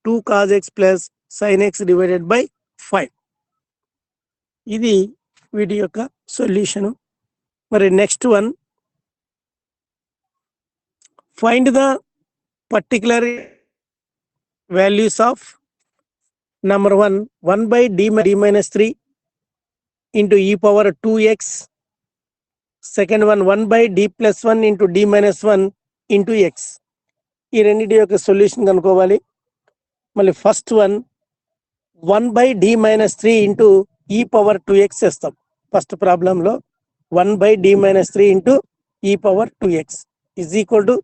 2 cos x plus sin x divided by 5. ఇది వీటి యొక్క solution. మరి next one find the particular values of number 1/d minus 3 into e power 2x. Second one 1/d plus 1 into d minus 1 into x. ఈ రెండింటి యొక్క solution కనుక్కోవాలి. మళ్ళీ first one 1/d minus 3 into e power 2x చేస్తాం. First ప్రాబ్లంలో 1/d minus 3 into e power 2x is equal to,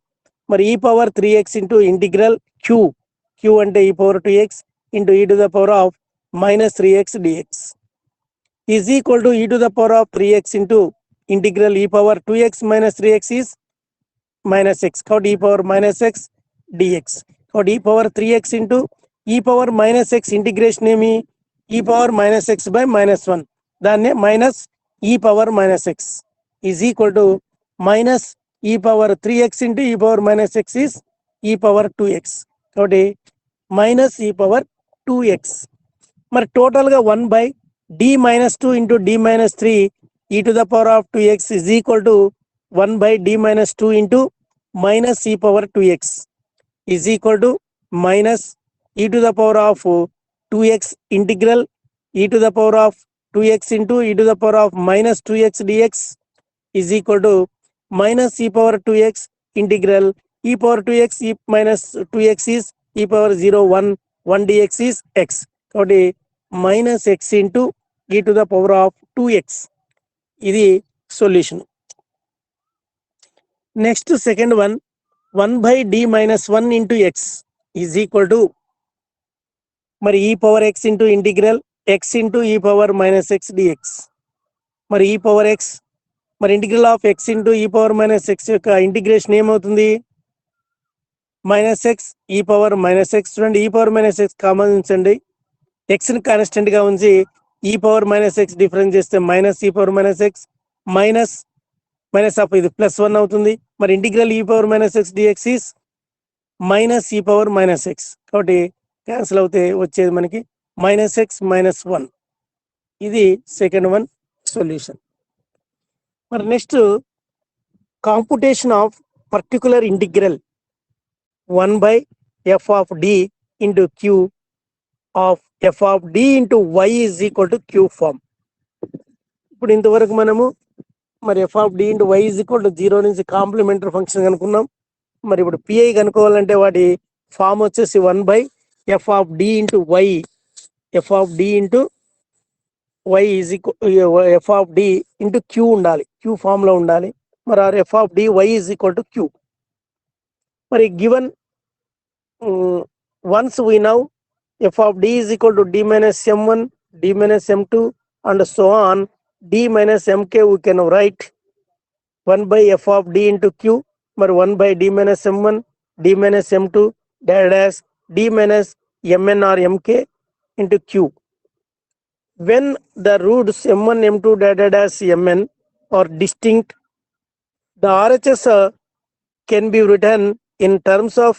మరి e power 3x into integral q అంటే e power 2x into e to the power of -3x dx is equal to e to the power of 3x into integral e power 2x - 3x is -x. కాబట్టి e power -x dx. కాబట్టి e power 3x into e power -x integration ఏమి e power -x by -1, దాన్నే minus e power -x is equal to minus e power 3x into e power -x is ఈ power 2x, కాబట్టి minus e power 2x. మరి టోటల్గా 1/d-2 into d-3 e to the power of 2x is equal to 1/d-2 into minus e power 2x is equal to minus e to the power of 2x integral e to the power of 2x into e to the power of minus 2x dx is equal to minus e power 2x integral e power 2x e minus 2x is e power 0 1 1 dx is x. కాబట్టి minus x into e to the power of 2x ఇది solution. Next second one 1/d-1 into x is equal to మరి e power x into integral x into e power minus x dx. మరి e power x మరి integral of x into e power minus x యొక్క integration ఏమవుతుంది? Minus X ఈ power minus X. చూడండి, ఈ power minus X common ఉంచండి, ఎక్స్ని constant గా ఉంచి e power minus x difference చేస్తే minus e power minus x minus minus of ఇది +1 అవుతుంది. మరి integral e power minus x dx is minus e power minus x. కాబట్టి క్యాన్సిల్ అవుతే వచ్చేది మనకి -x-1. ఇది సెకండ్ వన్ సొల్యూషన్. మరి next computation of particular integral 1/f of d into q of f of d into y is equal to q form. ఇప్పుడు ఇంతవరకు మనము మరి f of d into y is equal to 0 నుంచి complementary function కనుక్కున్నాం. మరి ఇప్పుడు pi కనుక్కోవాలంటే వాటి form వచ్చేసి 1/f of d into y, f of d into y is equal f of d into q ఉండాలి, q ఫామ్ లో ఉండాలి. మరి f of d y is equal to q. మరి given once we know f of d is equal to d minus m1 d minus m2 and so on d minus mk, we can write 1/f of d into q మరి 1/d minus m1 d minus m2 dash d minus mn or mk into q. When the roots m1 m2 dash mn are distinct, the RHS can be written in terms of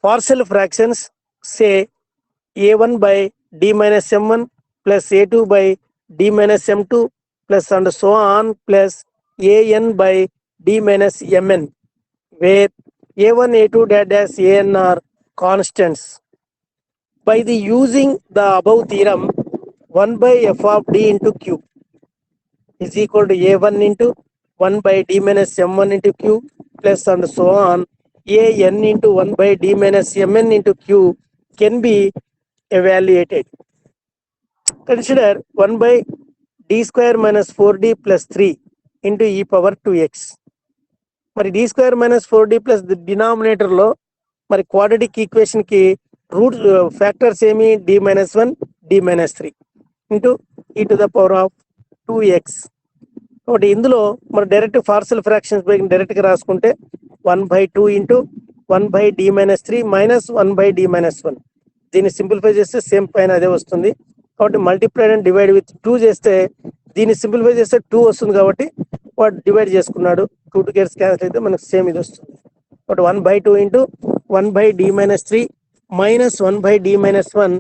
partial fractions, say a1 by d minus m1 plus a2 by d minus m2 plus and so on plus an by d minus mn, where a1 a2 dash an are constants. By the using the above theorem, 1/f of d into q is equal to a1 into 1/d minus m1 into q plus and so on an into 1/d minus mn into q can be evaluated. Consider 1/d square minus 4d plus 3 into e power 2x. మరి d square minus 4d plus denominator లో మరి quadratic equation కి route factors ఏమి? d minus 1 d minus 3 into e to the power of 2x. కాబట్టి ఇందులో మరి direct partial fractions direct గా రాసుకుంటే 1/2 into 1/d minus 3 minus 1/d minus 1. దీన్ని సింప్లిఫై చేస్తే సేమ్ పైన అదే వస్తుంది. కాబట్టి మల్టిప్లైడ్ అండ్ డివైడ్ విత్ 2 చేస్తే దీన్ని సింప్లిఫై చేస్తే 2 వస్తుంది. కాబట్టి వాడు డివైడ్ చేసుకున్నాడు, 2 2 క్యాన్సిల్ అయితే మనకు సేమ్ ఇది వస్తుంది. కాబట్టి 1/2 into 1/d minus 3 minus 1/d minus 1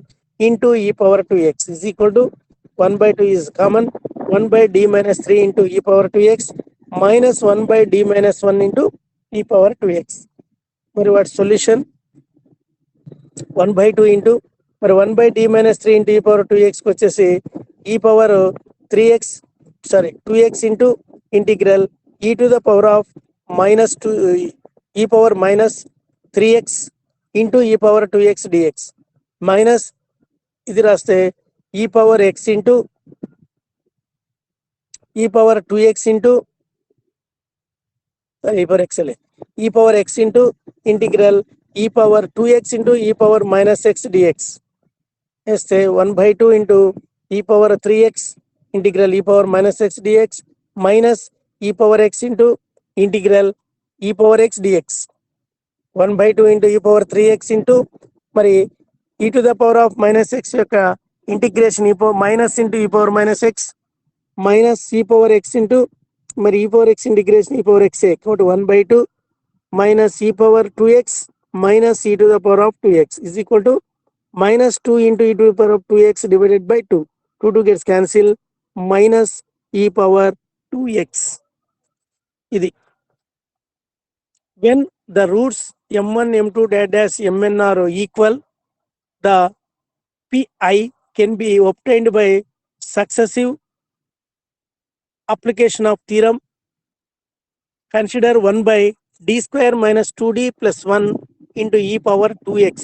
into e power 2x is equal to 1/2 is common, 1/d minus 3 into e power 2x minus 1/d minus 1 into e power 2x. మరి వాటి solution 1/2 into మరి 1/d minus 3 into e power 2x వచ్చేసి e power 2x into integral e to the power of minus 2 e power minus 3x into e power 2x dx minus ఇది రాస్తే e power x into e power 2x into e power x into integral e power 2x into e power minus x dx వేస్తే 1/2 into e power 3x integral e power minus x dx minus e power x into integral e power x dx 1/2 into e power 3x into మరి e to the power of minus x యొక్క integration e power minus into e power minus x minus e power x into మరి e power x integration e power x. కాబట్టి 1/2 minus e power 2x minus e to the power of 2x is equal to minus 2 into e to the power of 2x divided by 2. 2 gets cancelled, minus e power 2x. ఇది when the roots m1 m2 dash mn are equal, the pi can be obtained by successive application of theorem. Consider 1 by d square minus 2d plus 1 into e power 2x.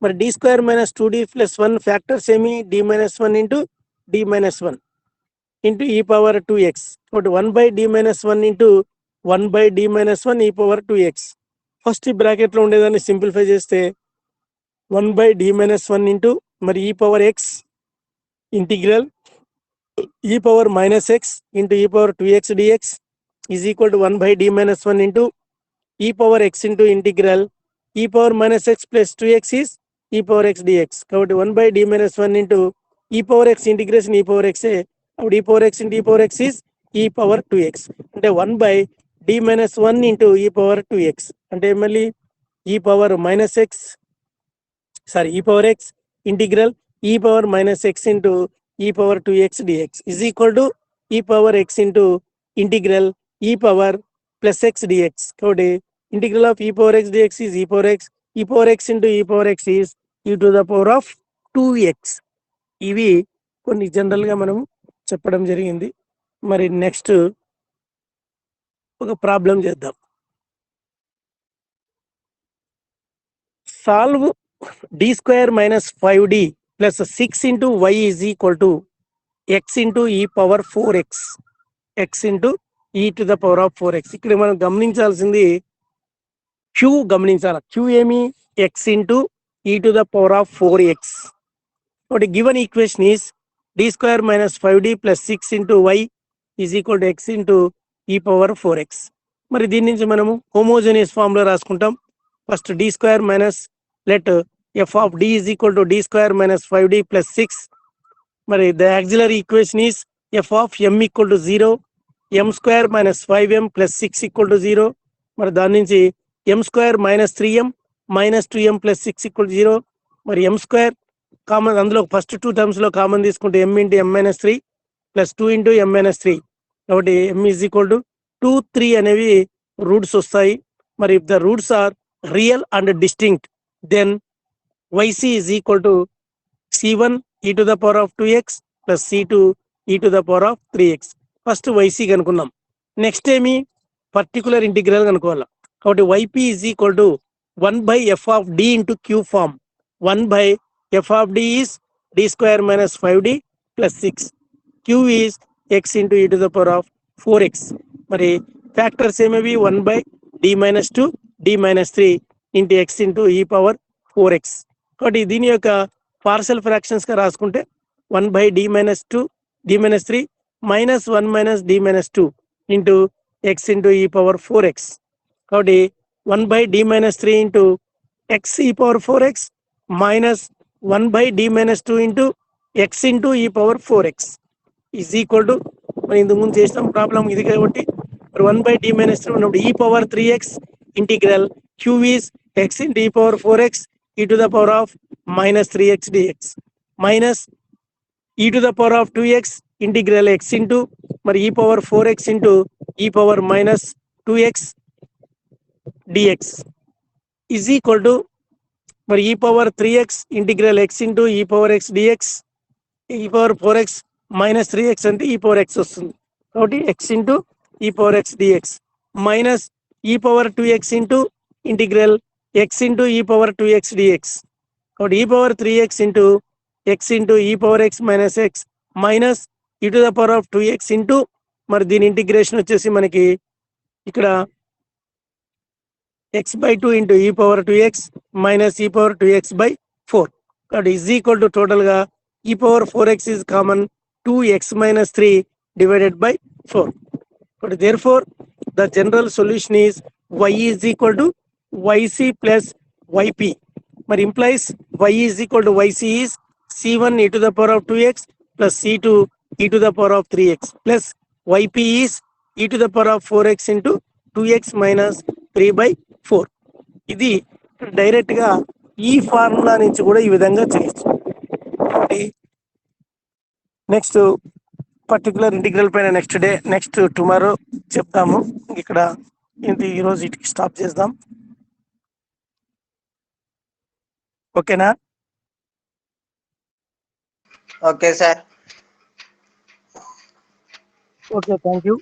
మరి d square minus 2d plus 1 factors ఏమి d minus 1 into d minus 1 into e power 2x. కాబట్టి 1 by d minus 1 into 1 by d minus 1 e power 2x. First ఈ బ్రాకెట్లో ఉండేదాన్ని simplify చేస్తే 1 by d minus 1 into మరి e power x integral e power minus x into e power 2x dx is equal to 1 by d minus 1 into e power x into integral e power minus x plus 2x is e power x dx. కాబట్టి 1 by d minus 1 into e power x integration e power x అప్పుడు e power x into e power x is e power 2x. అంటే 1 by d minus 1 into e power 2x అంటే మళ్ళీ e power minus x e power x integral e power minus x into e power 2x dx is equal to e power x into integral e power plus x dx. కాబట్టి integral of e power x dx is e power x into e power x is e to the power of 2x. ఇవి కొన్ని జనరల్గా మనం చెప్పడం జరిగింది. మరి next ఒక problem చేద్దాం. Solve d square minus 5d plus 6 into y is equal to x into e power 4x x into e to the power of 4x. ఇక్కడ మనం గమనించాల్సింది q గమనించాలి. q ఏమి x into e to the power of 4x. కాబట్టి given equation is d square minus 5d plus 6 into y is equal to x into e power 4x. మరి దీని నుంచి మనము హోమోజెనియస్ ఫార్ములా రాసుకుంటాం. First d square minus let f of d is equal to d square minus 5d plus 6. మరి the auxiliary equation is f of m equal to 0, m square minus 5m plus 6 equal to 0. మరి దాని నుంచి m square minus 3m minus 2m plus 6 equal to 0. మరి m square common, అందులో first 2 terms లో common తీసుకుంటే m into m minus 3 plus 2 into m minus 3. కాబట్టి m is equal to 2, 3 అనేవి roots వస్తాయి. మరి if the roots are real and distinct, then yc is equal to c1 e to the power of 2x plus c2 e to the power of 3x. First yc కనుక్కున్నాం. Next ఏమి particular integral కనుక్కోవాలి. కాబట్టి yp is equal to 1 by f of d into q form. 1 by f of d is d square minus 5d plus 6. q is x into e to the power of 4x. మరి factors ఏమేవి 1 by d minus 2 d minus 3 into x into e power 4x. కాబట్టి దీని యొక్క partial fractions గా రాసుకుంటే 1 by d minus 2 d minus 3 minus 1 minus d minus 2 into x into e power 4x. కాబట్టి 1 by d minus 3 into x e power 4x minus 1 by d minus 2 into x into e power 4x is equal to, మనం ఇంతకు ముందు చేసిన problem ఇది కాబట్టి 1 by d minus 3 ఉన్నప్పుడు e power 3x integral q is x into e power 4x e to the power of minus 3x dx minus e to the power of 2x integral x into మరి e power 4x into e power minus 2x dx is equal to మరి e power 3x integral x into e power x dx e power 4x minus 3x అంటే e power x వస్తుంది. కాబట్టి x into e power x dx minus e power 2x into integral x into e power 2x dx. కాబట్టి e power 3x into x into e power x minus x minus e to the power of 2x into మరి దీని integration వచ్చేసి మనకి ఇక్కడ x by 2 into e power 2x minus e power 2x by 4. కాబట్టి is equal to total గా e power 4x is common 2x minus 3 divided by 4. But therefore the general solution is y is equal to yc plus yp. But implies y is equal to yc is c1 e to the power of 2x plus c2 e to the power of 3x plus yp is e to the power of 4x into 2x minus 3/4. ఇది direct గా ఈ formula నుంచి కూడా ఈ విధంగా చేయొచ్చు. Next particular integral పైన next tomorrow చెప్తాము. ఇక్కడ ఈరోజు ఇటుకి స్టాప్ చేద్దాం. ఓకేనా? Okay sir. Okay, thank you.